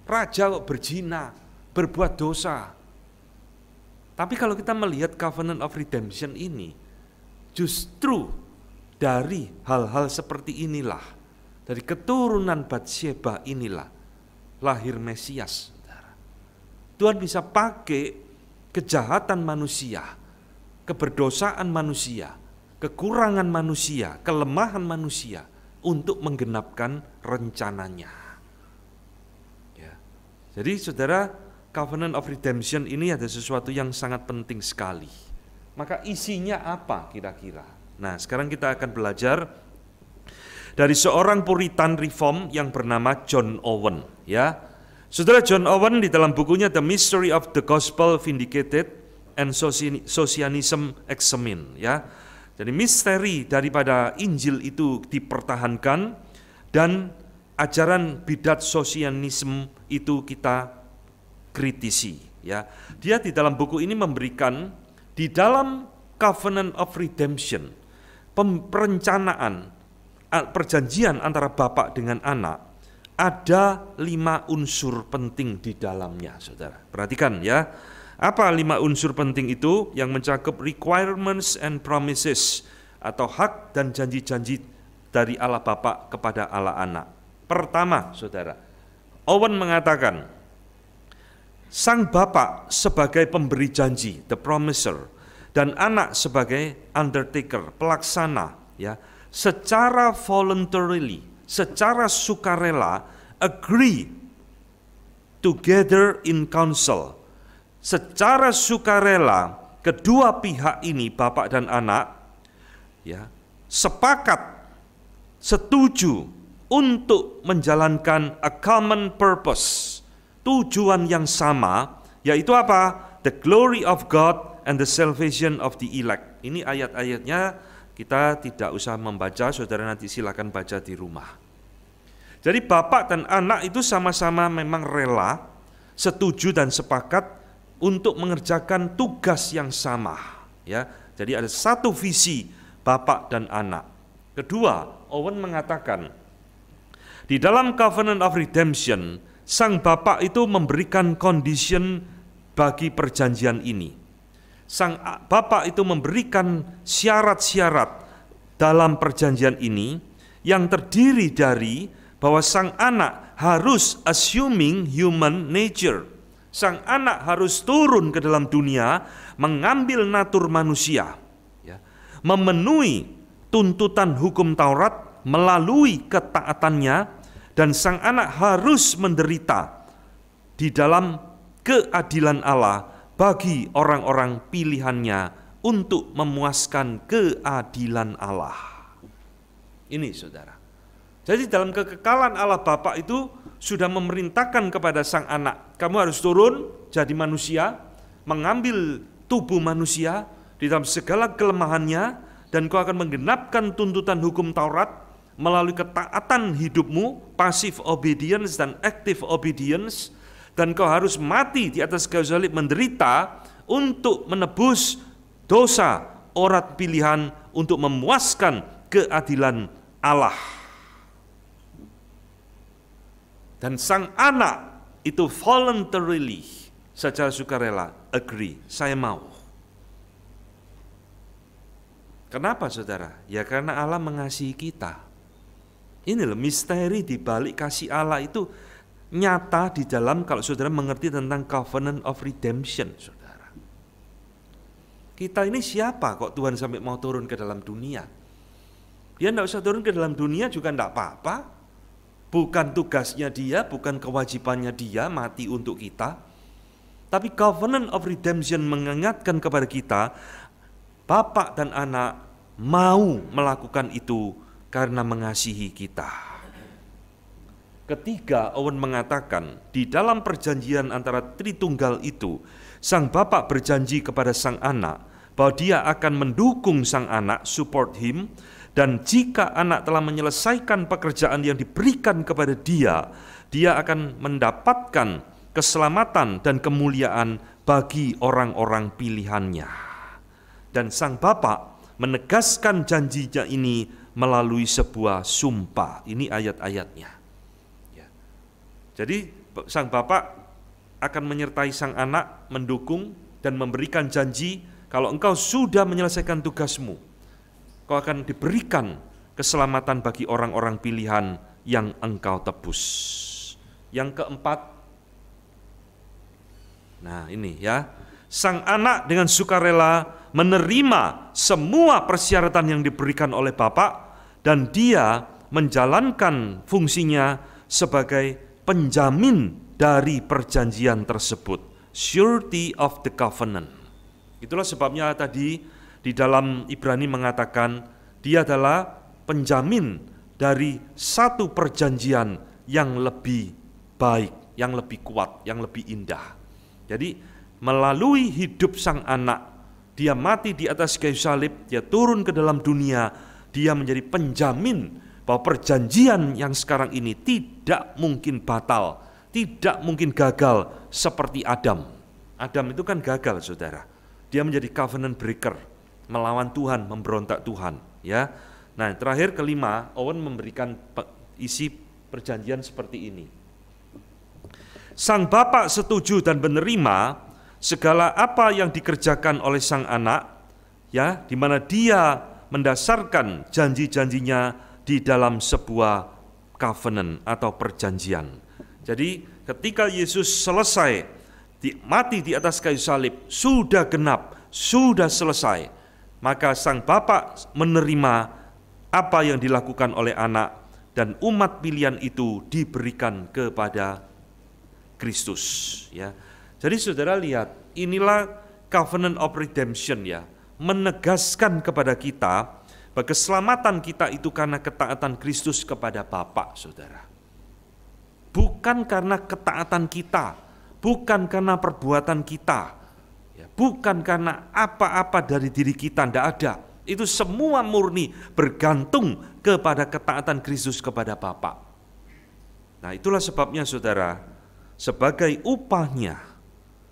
Raja kok berzina, berbuat dosa. Tapi kalau kita melihat Covenant of Redemption ini, justru dari hal-hal seperti inilah, dari keturunan Batsyeba inilah lahir Mesias. Tuhan bisa pakai kejahatan manusia, keberdosaan manusia, kekurangan manusia, kelemahan manusia untuk menggenapkan rencananya. Ya. Jadi saudara, Covenant of Redemption ini ada sesuatu yang sangat penting sekali. Maka isinya apa kira-kira? Nah, sekarang kita akan belajar dari seorang Puritan Reform yang bernama John Owen, ya. Saudara, John Owen di dalam bukunya The Mystery of the Gospel Vindicated and Socianism Examined, ya. Jadi misteri daripada Injil itu dipertahankan dan ajaran bidat sosianisme itu kita kritisi, ya. Dia di dalam buku ini memberikan di dalam Covenant of Redemption perencanaan perjanjian antara Bapa dengan Anak, ada 5 unsur penting di dalamnya, saudara. Perhatikan ya, apa 5 unsur penting itu yang mencakup requirements and promises, atau hak dan janji-janji dari Allah Bapa kepada Allah Anak. Pertama, saudara, Owen mengatakan, Sang Bapa sebagai pemberi janji, the promiser, dan Anak sebagai undertaker, pelaksana, ya, secara voluntarily, secara sukarela, agree together in council. Secara sukarela, kedua pihak ini, Bapa dan Anak, ya, sepakat, setuju untuk menjalankan a common purpose, tujuan yang sama, yaitu apa? The glory of God and the salvation of the elect. Ini ayat-ayatnya kita tidak usah membaca, saudara nanti silakan baca di rumah. Jadi Bapa dan Anak itu sama-sama memang rela, setuju dan sepakat untuk mengerjakan tugas yang sama, ya. Jadi ada satu visi Bapa dan Anak. Kedua, Owen mengatakan di dalam Covenant of Redemption, Sang Bapa itu memberikan condition bagi perjanjian ini. Sang Bapa itu memberikan syarat-syarat dalam perjanjian ini yang terdiri dari bahwa Sang Anak harus assuming human nature. Sang Anak harus turun ke dalam dunia mengambil natur manusia. memenuhi tuntutan hukum Taurat melalui ketaatannya, dan sang anak harus menderita di dalam keadilan Allah bagi orang-orang pilihannya untuk memuaskan keadilan Allah. Ini saudara. Jadi dalam kekekalan Allah Bapa itu sudah memerintahkan kepada sang anak, kamu harus turun jadi manusia, mengambil tubuh manusia di dalam segala kelemahannya, dan kau akan menggenapkan tuntutan hukum Taurat melalui ketaatan hidupmu, passive obedience dan active obedience, dan kau harus mati di atas kayu salib, menderita untuk menebus dosa orang pilihan, untuk memuaskan keadilan Allah. Dan sang anak itu voluntarily, secara sukarela, agree, saya mau. Kenapa saudara? Ya karena Allah mengasihi kita. Ini loh misteri di balik kasih Allah itu nyata di dalam, kalau saudara mengerti tentang covenant of redemption, saudara. Kita ini siapa kok Tuhan sampai mau turun ke dalam dunia? Dia tidak usah turun ke dalam dunia juga tidak apa-apa. Bukan tugasnya dia, bukan kewajibannya dia mati untuk kita. Tapi covenant of redemption mengingatkan kepada kita, Bapak dan anak mau melakukan itu karena mengasihi kita. Ketiga, Owen mengatakan, di dalam perjanjian antara Tritunggal itu, sang Bapak berjanji kepada sang anak bahwa dia akan mendukung sang anak, support him, dan jika anak telah menyelesaikan pekerjaan yang diberikan kepada dia, dia akan mendapatkan keselamatan dan kemuliaan bagi orang-orang pilihannya. Dan sang Bapa menegaskan janjinya ini melalui sebuah sumpah. Ini ayat-ayatnya. Ya. Jadi sang Bapa akan menyertai sang anak, mendukung dan memberikan janji, kalau engkau sudah menyelesaikan tugasmu, kau akan diberikan keselamatan bagi orang-orang pilihan yang engkau tebus. Yang keempat, nah ini ya, sang anak dengan sukarela menerima semua persyaratan yang diberikan oleh Bapa, dan dia menjalankan fungsinya sebagai penjamin dari perjanjian tersebut, surety of the covenant. Itulah sebabnya tadi di dalam Ibrani mengatakan dia adalah penjamin dari satu perjanjian yang lebih baik, yang lebih kuat, yang lebih indah. Jadi melalui hidup sang anak, dia mati di atas kayu salib, dia turun ke dalam dunia, dia menjadi penjamin bahwa perjanjian yang sekarang ini tidak mungkin batal, tidak mungkin gagal seperti Adam. Adam itu kan gagal, saudara. Dia menjadi covenant breaker, melawan Tuhan, memberontak Tuhan, ya. Nah, terakhir kelima, Owen memberikan isi perjanjian seperti ini. Sang Bapa setuju dan menerima segala apa yang dikerjakan oleh sang anak, ya, di mana dia mendasarkan janji-janjinya di dalam sebuah covenant atau perjanjian. Jadi, ketika Yesus selesai mati di atas kayu salib, sudah genap, sudah selesai, maka sang Bapa menerima apa yang dilakukan oleh anak, dan umat pilihan itu diberikan kepada Kristus, ya. Jadi saudara lihat, inilah covenant of redemption, ya, menegaskan kepada kita bahwa keselamatan kita itu karena ketaatan Kristus kepada Bapa, saudara. Bukan karena ketaatan kita, bukan karena perbuatan kita, bukan karena apa-apa dari diri kita, tidak ada. Itu semua murni bergantung kepada ketaatan Kristus kepada Bapa. Nah, itulah sebabnya saudara, sebagai upahnya,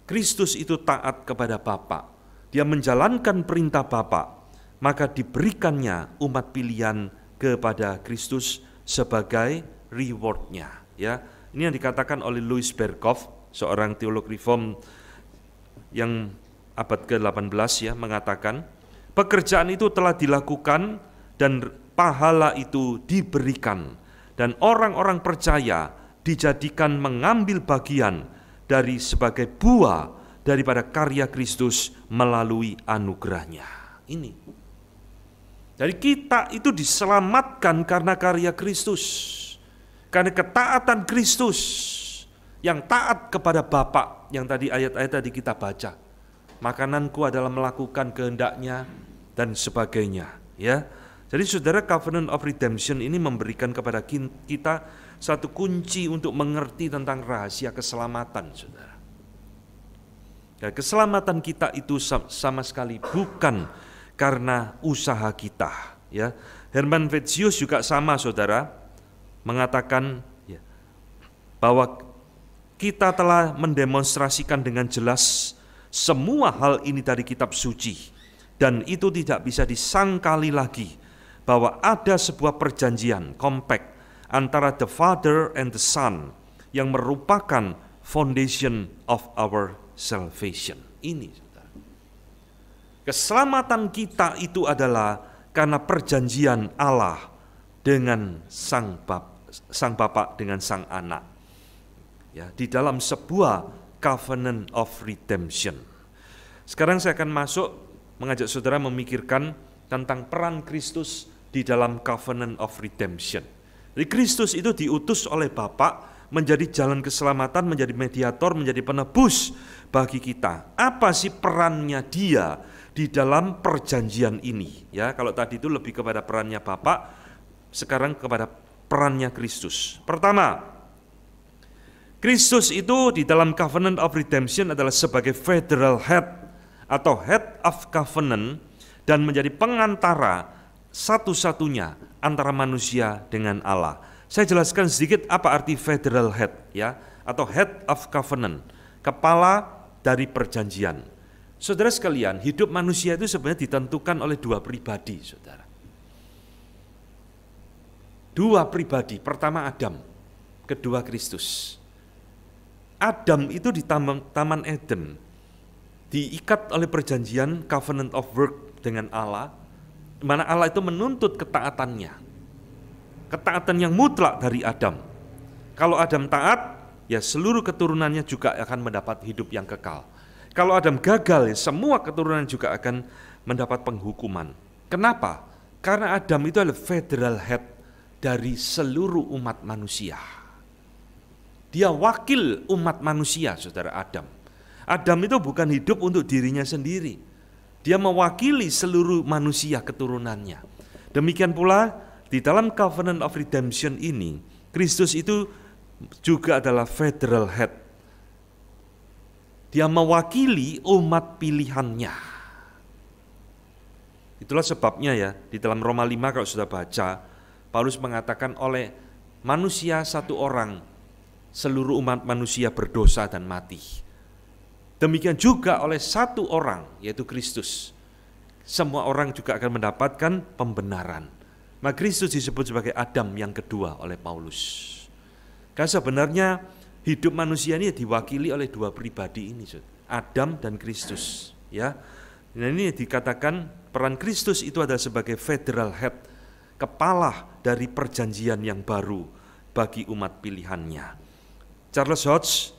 Kristus itu taat kepada Bapa. Dia menjalankan perintah Bapa, maka diberikannya umat pilihan kepada Kristus sebagai rewardnya. Ya, ini yang dikatakan oleh Louis Berkhof, seorang teolog reform yang abad ke-18, ya, mengatakan pekerjaan itu telah dilakukan dan pahala itu diberikan, dan orang-orang percaya dijadikan mengambil bagian dari sebagai buah daripada karya Kristus melalui anugerahnya. Ini Jadi kita itu diselamatkan karena karya Kristus, karena ketaatan Kristus yang taat kepada Bapa, yang tadi ayat-ayat tadi kita baca. Makananku adalah melakukan kehendaknya dan sebagainya, ya. Jadi saudara, covenant of redemption ini memberikan kepada kita satu kunci untuk mengerti tentang rahasia keselamatan, saudara. Ya, keselamatan kita itu sama sekali bukan karena usaha kita, ya. Herman Vetzius juga sama, saudara, mengatakan ya, bahwa kita telah mendemonstrasikan dengan jelas semua hal ini dari kitab suci, dan itu tidak bisa disangkali lagi bahwa ada sebuah perjanjian compact antara the Father and the Son yang merupakan foundation of our salvation. Ini, saudara. Keselamatan kita itu adalah karena perjanjian Allah dengan Sang Bapa dengan Sang Anak. Ya, di dalam sebuah covenant of redemption. Sekarang saya akan masuk mengajak saudara memikirkan tentang peran Kristus di dalam covenant of redemption. Jadi Kristus itu diutus oleh Bapa menjadi jalan keselamatan, menjadi mediator, menjadi penebus bagi kita. Apa sih perannya dia di dalam perjanjian ini? Ya, kalau tadi itu lebih kepada perannya Bapa, sekarang kepada perannya Kristus. Pertama, Kristus itu di dalam covenant of redemption adalah sebagai federal head atau head of covenant dan menjadi pengantara satu-satunya antara manusia dengan Allah. Saya jelaskan sedikit apa arti federal head, ya, atau head of covenant, kepala dari perjanjian. Saudara sekalian, hidup manusia itu sebenarnya ditentukan oleh dua pribadi, saudara. Dua pribadi, pertama Adam, kedua Kristus. Adam itu di Taman Eden diikat oleh perjanjian covenant of work dengan Allah, di mana Allah itu menuntut ketaatannya. Ketaatan yang mutlak dari Adam. Kalau Adam taat, ya seluruh keturunannya juga akan mendapat hidup yang kekal. Kalau Adam gagal, ya semua keturunan juga akan mendapat penghukuman. Kenapa? Karena Adam itu adalah federal head dari seluruh umat manusia. Dia wakil umat manusia, saudara Adam. Adam itu bukan hidup untuk dirinya sendiri. Dia mewakili seluruh manusia keturunannya. Demikian pula di dalam covenant of redemption ini, Kristus itu juga adalah federal head. Dia mewakili umat pilihannya. Itulah sebabnya ya, di dalam Roma 5 kalau sudah baca, Paulus mengatakan oleh manusia satu orang, seluruh umat manusia berdosa dan mati. Demikian juga oleh satu orang, yaitu Kristus. Semua orang juga akan mendapatkan pembenaran. Maka Kristus disebut sebagai Adam yang kedua oleh Paulus. Karena sebenarnya hidup manusia ini diwakili oleh dua pribadi ini, Adam dan Kristus. Ya, nah ini dikatakan peran Kristus itu adalah sebagai federal head, kepala dari perjanjian yang baru bagi umat pilihannya. Charles Hodge,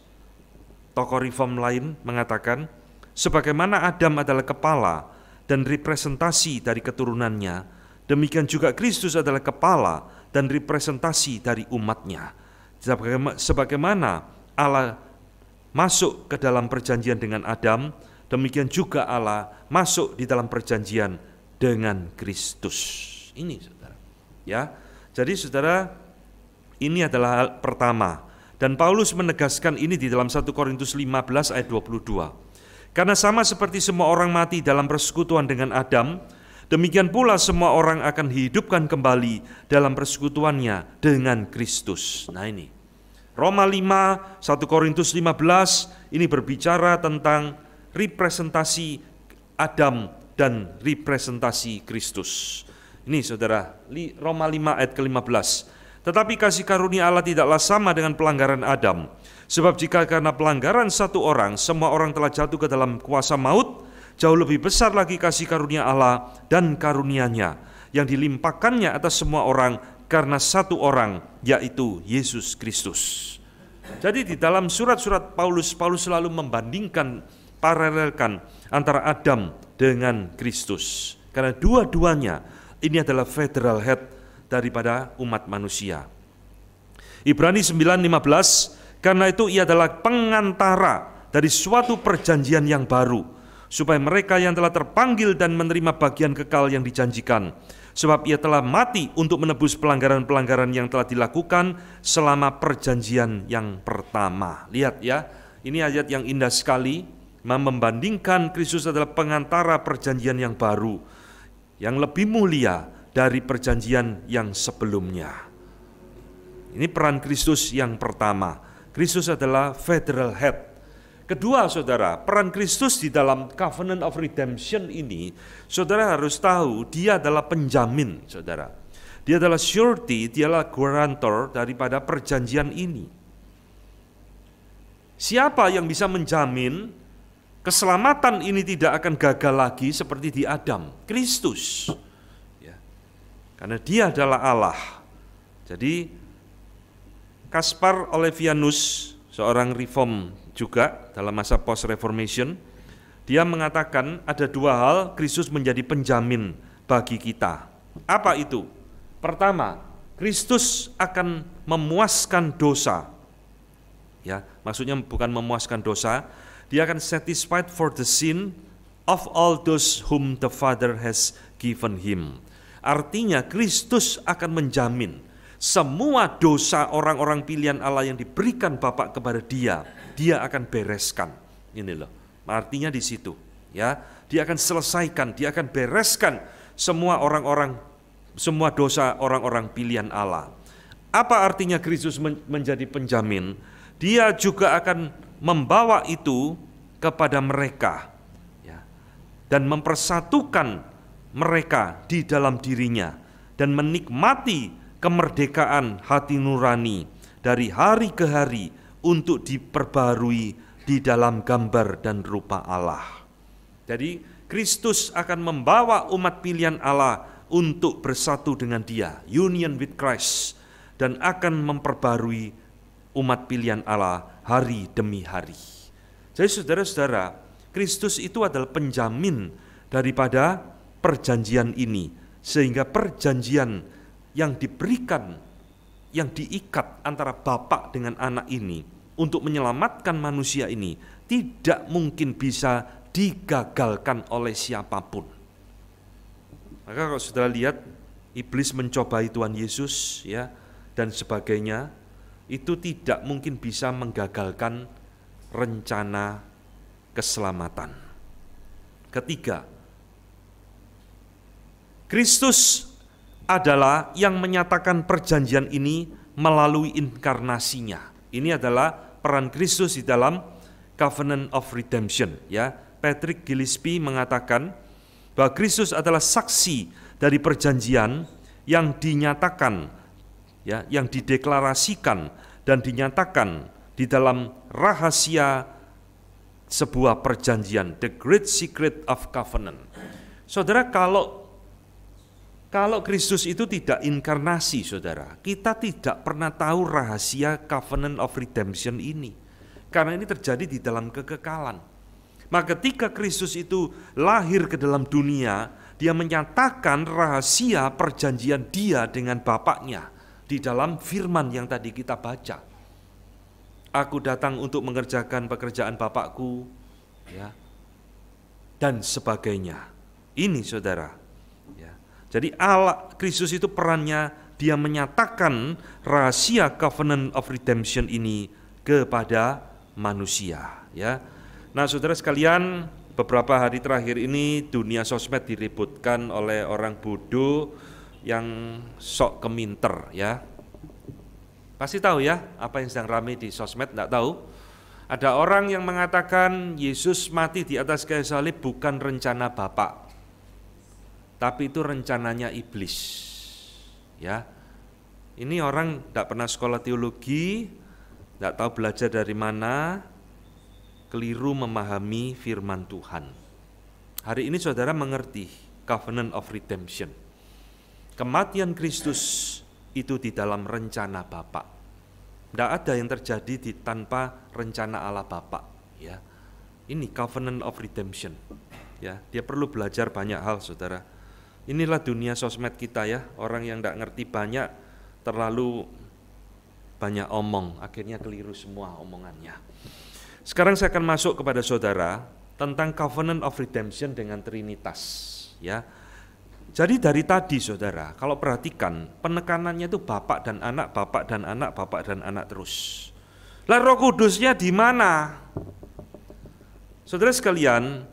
tokoh reform lain, mengatakan sebagaimana Adam adalah kepala dan representasi dari keturunannya, demikian juga Kristus adalah kepala dan representasi dari umatnya. Sebagaimana Allah masuk ke dalam perjanjian dengan Adam, demikian juga Allah masuk di dalam perjanjian dengan Kristus. Ini, saudara. Ya, jadi saudara, ini adalah hal pertama. Dan Paulus menegaskan ini di dalam 1 Korintus 15 ayat 22. Karena sama seperti semua orang mati dalam persekutuan dengan Adam, demikian pula semua orang akan dihidupkan kembali dalam persekutuannya dengan Kristus. Nah ini, Roma 5, 1 Korintus 15, ini berbicara tentang representasi Adam dan representasi Kristus. Ini saudara, Roma 5 ayat ke-15. Tetapi kasih karunia Allah tidaklah sama dengan pelanggaran Adam. Sebab jika karena pelanggaran satu orang, semua orang telah jatuh ke dalam kuasa maut, jauh lebih besar lagi kasih karunia Allah dan karunia-Nya yang dilimpahkannya atas semua orang karena satu orang, yaitu Yesus Kristus. Jadi di dalam surat-surat Paulus selalu membandingkan, paralelkan antara Adam dengan Kristus. Karena dua-duanya Ini adalah federal head daripada umat manusia. Ibrani 9:15, karena itu ia adalah pengantara dari suatu perjanjian yang baru, supaya mereka yang telah terpanggil dan menerima bagian kekal yang dijanjikan. Sebab ia telah mati untuk menebus pelanggaran-pelanggaran yang telah dilakukan selama perjanjian yang pertama. Lihat ya, ini ayat yang indah sekali, membandingkan Kristus adalah pengantara perjanjian yang baru, yang lebih mulia dari perjanjian yang sebelumnya. Ini peran Kristus yang pertama. Kristus adalah federal head. Kedua, saudara, peran Kristus di dalam covenant of redemption ini, saudara harus tahu dia adalah penjamin, saudara. Dia adalah surety, dia adalah guarantor daripada perjanjian ini. Siapa yang bisa menjamin keselamatan ini tidak akan gagal lagi seperti di Adam? Kristus. Ya. Karena dia adalah Allah. Jadi Caspar Olevianus, seorang reform juga dalam masa post-reformation, dia mengatakan ada dua hal Kristus menjadi penjamin bagi kita. Apa itu? Pertama, Kristus akan memuaskan dosa. Ya, maksudnya bukan memuaskan dosa, dia akan satisfied for the sin of all those whom the Father has given him. Artinya Kristus akan menjamin semua dosa orang-orang pilihan Allah yang diberikan Bapa kepada dia akan bereskan. Ini loh, artinya di situ. Ya, dia akan selesaikan, dia akan bereskan semua dosa orang-orang pilihan Allah. Apa artinya Kristus menjadi penjamin? Dia juga akan membawa itu kepada mereka, ya, dan mempersatukan mereka di dalam dirinya dan menikmati kemerdekaan hati nurani dari hari ke hari untuk diperbarui di dalam gambar dan rupa Allah. Jadi Kristus akan membawa umat pilihan Allah untuk bersatu dengan Dia, union with Christ, dan akan memperbarui umat pilihan Allah hari demi hari. Jadi saudara-saudara, Kristus itu adalah penjamin daripada perjanjian ini, sehingga perjanjian yang diberikan, yang diikat antara Bapa dengan Anak ini untuk menyelamatkan manusia ini tidak mungkin bisa digagalkan oleh siapapun. Maka kalau saudara lihat iblis mencobai Tuhan Yesus, ya, dan sebagainya, itu tidak mungkin bisa menggagalkan rencana keselamatan. Ketiga, Kristus adalah yang menyatakan perjanjian ini melalui inkarnasinya. Ini adalah peran Kristus di dalam covenant of redemption. Ya, Patrick Gillespie mengatakan bahwa Kristus adalah saksi dari perjanjian yang dinyatakan, ya, yang dideklarasikan dan dinyatakan di dalam rahasia sebuah perjanjian, the great secret of covenant. Saudara, kalau Kristus itu tidak inkarnasi, saudara, kita tidak pernah tahu rahasia covenant of redemption ini, karena ini terjadi di dalam kekekalan. Maka ketika Kristus itu lahir ke dalam dunia, dia menyatakan rahasia perjanjian dia dengan Bapaknya di dalam firman yang tadi kita baca. Aku datang untuk mengerjakan pekerjaan Bapakku, ya, dan sebagainya. Ini saudara, ya. Jadi Allah, Kristus itu perannya, dia menyatakan rahasia covenant of redemption ini kepada manusia, ya. Nah, saudara sekalian, beberapa hari terakhir ini dunia sosmed diributkan oleh orang bodoh yang sok keminter, ya. Pasti tahu ya apa yang sedang ramai di sosmed, enggak tahu? Ada orang yang mengatakan Yesus mati di atas kayu salib bukan rencana Bapa, tapi itu rencananya iblis. Ya, ini orang tidak pernah sekolah teologi, tidak tahu belajar dari mana, keliru memahami firman Tuhan. Hari ini saudara mengerti covenant of redemption. Kematian Kristus itu di dalam rencana Bapa. Tidak ada yang terjadi tanpa rencana Allah Bapa. Ya, ini covenant of redemption. Ya, dia perlu belajar banyak hal, saudara. Inilah dunia sosmed kita ya, orang yang tidak ngerti banyak, terlalu banyak omong, akhirnya keliru semua omongannya. Sekarang saya akan masuk kepada saudara tentang covenant of redemption dengan Trinitas ya. Jadi dari tadi saudara, kalau perhatikan penekanannya itu Bapak dan Anak, Bapak dan Anak, Bapak dan Anak terus. Lah Roh Kudusnya di mana? Saudara sekalian,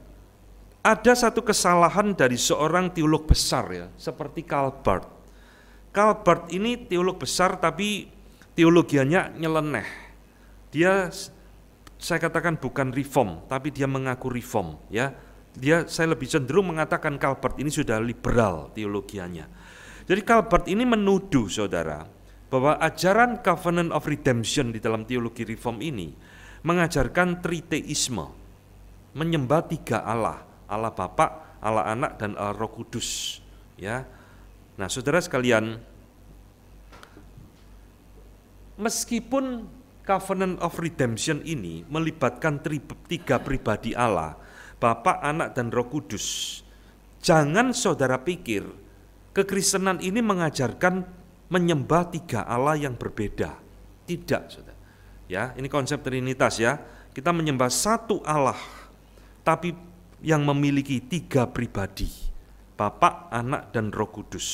ada satu kesalahan dari seorang teolog besar ya, seperti Karl Barth. Karl Barth ini teolog besar tapi teologianya nyeleneh. Dia, saya katakan bukan reform, tapi dia mengaku reform ya. Saya lebih cenderung mengatakan Karl Barth ini sudah liberal teologianya. Jadi Karl Barth ini menuduh saudara bahwa ajaran covenant of redemption di dalam teologi reform ini mengajarkan triteisme, menyembah tiga Allah, Allah Bapa, Allah Anak, dan Allah Roh Kudus ya. Nah saudara sekalian, meskipun covenant of redemption ini melibatkan tiga pribadi Allah, Bapa, Anak, dan Roh Kudus, jangan saudara pikir kekristenan ini mengajarkan menyembah tiga Allah yang berbeda. Tidak, saudara. Ya, ini konsep Trinitas ya. Kita menyembah satu Allah, tapi yang memiliki tiga pribadi, Bapa, Anak, dan Roh Kudus.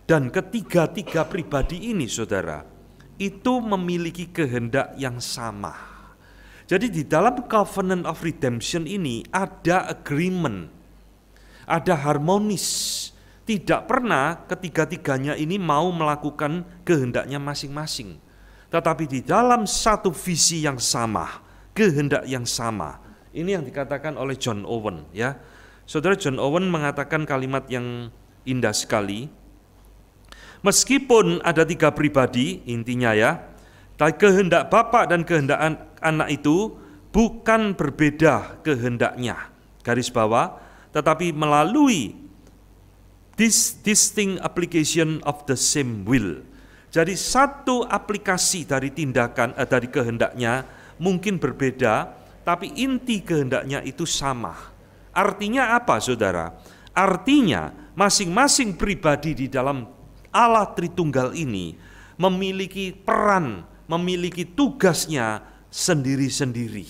Dan ketiga-tiga pribadi ini, saudara, itu memiliki kehendak yang sama. Jadi di dalam covenant of redemption ini ada agreement, ada harmonis. Tidak pernah ketiga-tiganya ini mau melakukan kehendaknya masing-masing. Tetapi di dalam satu visi yang sama, kehendak yang sama. Ini yang dikatakan oleh John Owen ya. Saudara, John Owen mengatakan kalimat yang indah sekali. Meskipun ada tiga pribadi, intinya ya, kehendak Bapa dan kehendak Anak itu bukan berbeda kehendaknya, garis bawah, tetapi melalui distinct application of the same will. Jadi satu aplikasi dari tindakan dari kehendaknya mungkin berbeda, tapi inti kehendaknya itu sama. Artinya apa, saudara? Artinya masing-masing pribadi di dalam Allah Tritunggal ini memiliki peran, memiliki tugasnya sendiri-sendiri.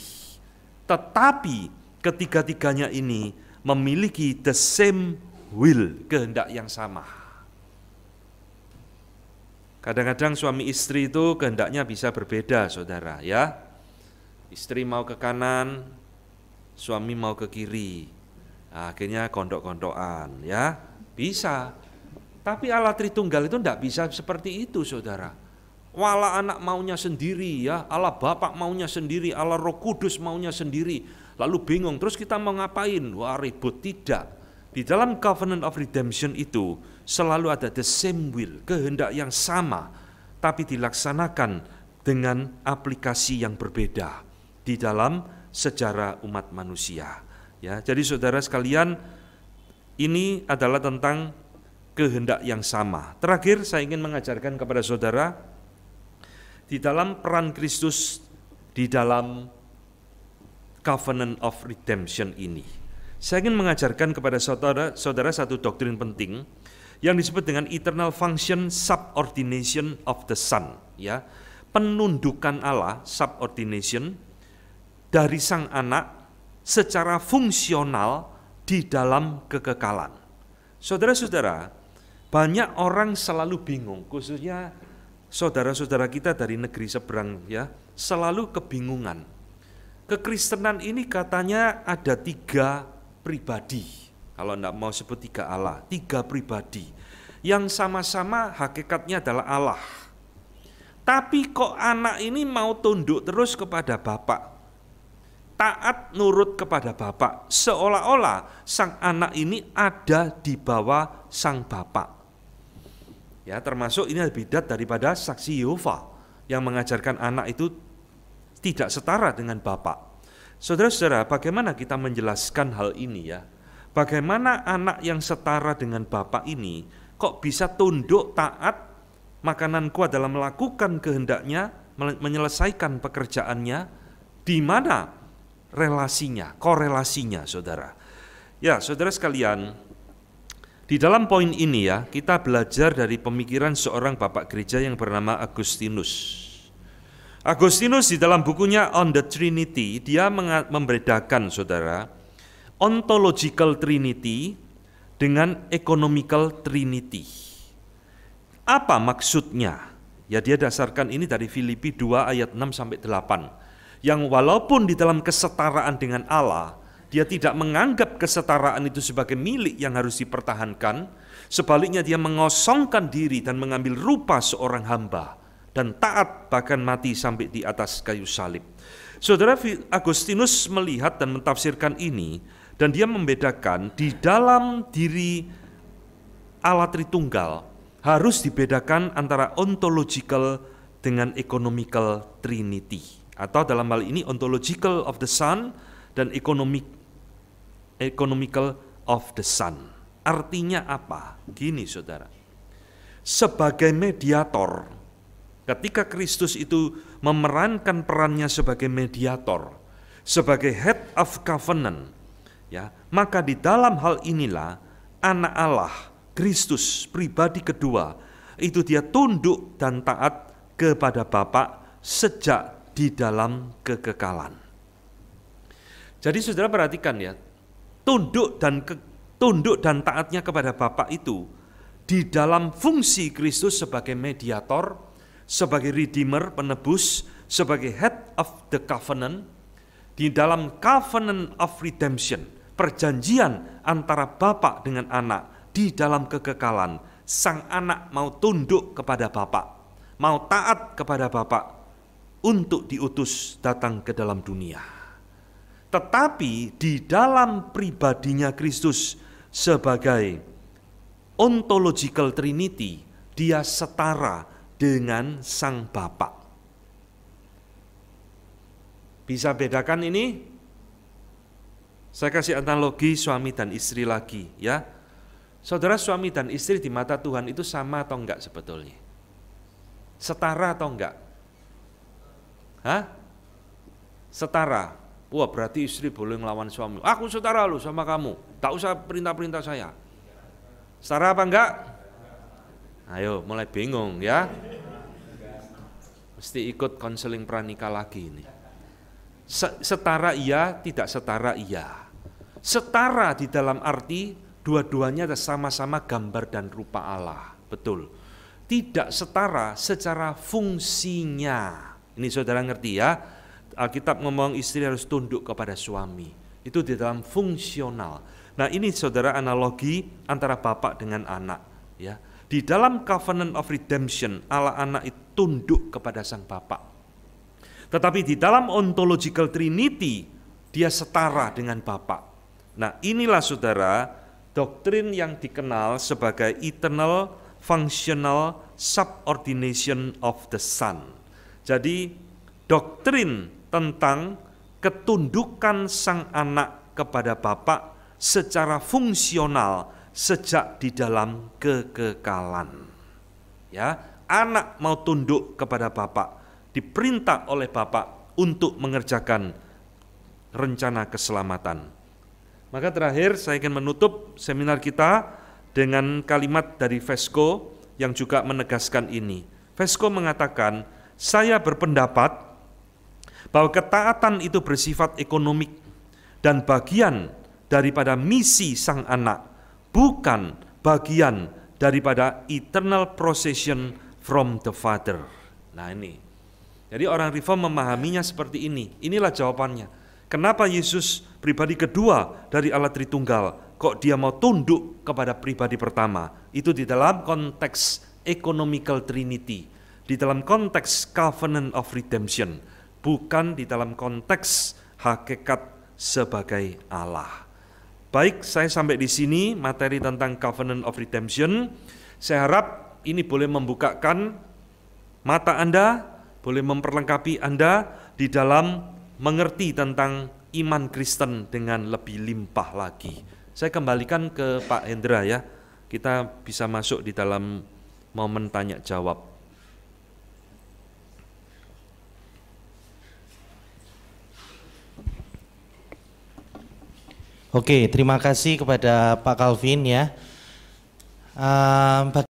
Tetapi ketiga-tiganya ini memiliki the same will, kehendak yang sama. Kadang-kadang suami istri itu kehendaknya bisa berbeda, saudara ya. Istri mau ke kanan, suami mau ke kiri. Nah, akhirnya gondok-gondokan ya, bisa. Tapi Allah Tritunggal itu tidak bisa seperti itu, saudara. Allah Anak maunya sendiri ya, Allah Bapa maunya sendiri, Allah Roh Kudus maunya sendiri. Lalu bingung, terus kita mau ngapain? Wah ribut, tidak. Di dalam covenant of redemption itu selalu ada the same will, kehendak yang sama, tapi dilaksanakan dengan aplikasi yang berbeda di dalam sejarah umat manusia. Ya, jadi saudara sekalian, ini adalah tentang kehendak yang sama. Terakhir saya ingin mengajarkan kepada saudara di dalam peran Kristus di dalam covenant of redemption ini. Saya ingin mengajarkan kepada saudara satu doktrin penting yang disebut dengan eternal function subordination of the Son, ya. Penundukan Allah, subordination dari Sang Anak secara fungsional di dalam kekekalan. Saudara-saudara, banyak orang selalu bingung, khususnya saudara-saudara kita dari negeri seberang ya, selalu kebingungan. Kekristenan ini katanya ada tiga pribadi, kalau enggak mau sebut tiga Allah, tiga pribadi yang sama-sama hakikatnya adalah Allah. Tapi kok anak ini mau tunduk terus kepada Bapa, taat nurut kepada Bapa, seolah-olah sang anak ini ada di bawah sang Bapa. Ya, termasuk ini bidat daripada saksi Yehova yang mengajarkan anak itu tidak setara dengan Bapa. Saudara-saudara, bagaimana kita menjelaskan hal ini ya? Bagaimana anak yang setara dengan Bapa ini kok bisa tunduk taat, makananku adalah melakukan kehendaknya, menyelesaikan pekerjaannya, di mana relasinya, korelasinya, saudara? Ya, saudara sekalian, Di dalam poin ini ya, kita belajar dari pemikiran seorang bapak gereja yang bernama Agustinus. Agustinus di dalam bukunya On the Trinity, dia membedakan saudara, ontological Trinity dengan economical Trinity. Apa maksudnya? Ya dia dasarkan ini dari Filipi 2 ayat 6-8. Yang walaupun di dalam kesetaraan dengan Allah, dia tidak menganggap kesetaraan itu sebagai milik yang harus dipertahankan. Sebaliknya dia mengosongkan diri dan mengambil rupa seorang hamba. Dan taat bahkan mati sampai di atas kayu salib. Saudara, Agustinus melihat dan mentafsirkan ini. Dan dia membedakan di dalam diri Allah Tritunggal harus dibedakan antara ontological dengan economical Trinity. Atau dalam hal ini ontological of the Son dan economical of the Son. Artinya apa? Gini saudara, sebagai mediator, ketika Kristus itu memerankan perannya sebagai mediator, sebagai head of covenant, ya, maka di dalam hal inilah anak Allah, Kristus, pribadi kedua, itu dia tunduk dan taat kepada Bapa sejak di dalam kekekalan. Jadi saudara perhatikan ya, tunduk dan taatnya kepada Bapa itu di dalam fungsi Kristus sebagai mediator, sebagai redeemer, penebus, sebagai head of the covenant, di dalam covenant of redemption, perjanjian antara Bapa dengan anak di dalam kekekalan. Sang anak mau tunduk kepada Bapa, mau taat kepada Bapa untuk diutus datang ke dalam dunia. Tetapi di dalam pribadinya Kristus sebagai ontological Trinity, dia setara dengan Sang Bapa. Bisa bedakan ini? Saya kasih analogi suami dan istri lagi ya. Saudara, suami dan istri di mata Tuhan itu sama atau enggak sebetulnya? Setara atau enggak? Hah? Setara. Wah, berarti istri boleh ngelawan suami. Aku setara lu sama kamu, tak usah perintah-perintah saya. Setara apa enggak? Ayo, mulai bingung ya. Mesti ikut konseling pranikah lagi ini. Setara iya, tidak setara iya. Setara di dalam arti dua-duanya sama-sama gambar dan rupa Allah. Betul. Tidak setara secara fungsinya. Ini saudara ngerti ya. Alkitab ngomong istri harus tunduk kepada suami. Itu di dalam fungsional. Nah ini saudara analogi antara bapak dengan anak. Ya. Di dalam covenant of redemption, Allah anak itu tunduk kepada sang bapak. Tetapi di dalam ontological Trinity, dia setara dengan bapak. Nah inilah saudara, doktrin yang dikenal sebagai eternal functional subordination of the Son. Jadi doktrin tentang ketundukan sang anak kepada Bapa secara fungsional sejak di dalam kekekalan. Ya, anak mau tunduk kepada Bapa, diperintah oleh Bapa untuk mengerjakan rencana keselamatan. Maka terakhir saya ingin menutup seminar kita dengan kalimat dari Fesko yang juga menegaskan ini. Fesko mengatakan, saya berpendapat bahwa ketaatan itu bersifat ekonomik dan bagian daripada misi sang anak, bukan bagian daripada eternal procession from the Father. Nah ini, jadi orang Reform memahaminya seperti ini. Inilah jawabannya. Kenapa Yesus pribadi kedua dari Allah Tritunggal, kok dia mau tunduk kepada pribadi pertama? Itu di dalam konteks economical Trinity, di dalam konteks covenant of redemption, bukan di dalam konteks hakikat sebagai Allah. Baik, saya sampai di sini materi tentang covenant of redemption. Saya harap ini boleh membukakan mata Anda, boleh memperlengkapi Anda di dalam mengerti tentang iman Kristen dengan lebih limpah lagi. Saya kembalikan ke Pak Hendra ya. Kita bisa masuk di dalam momen tanya jawab. Oke, terima kasih kepada Pak Calvin ya. bagaimana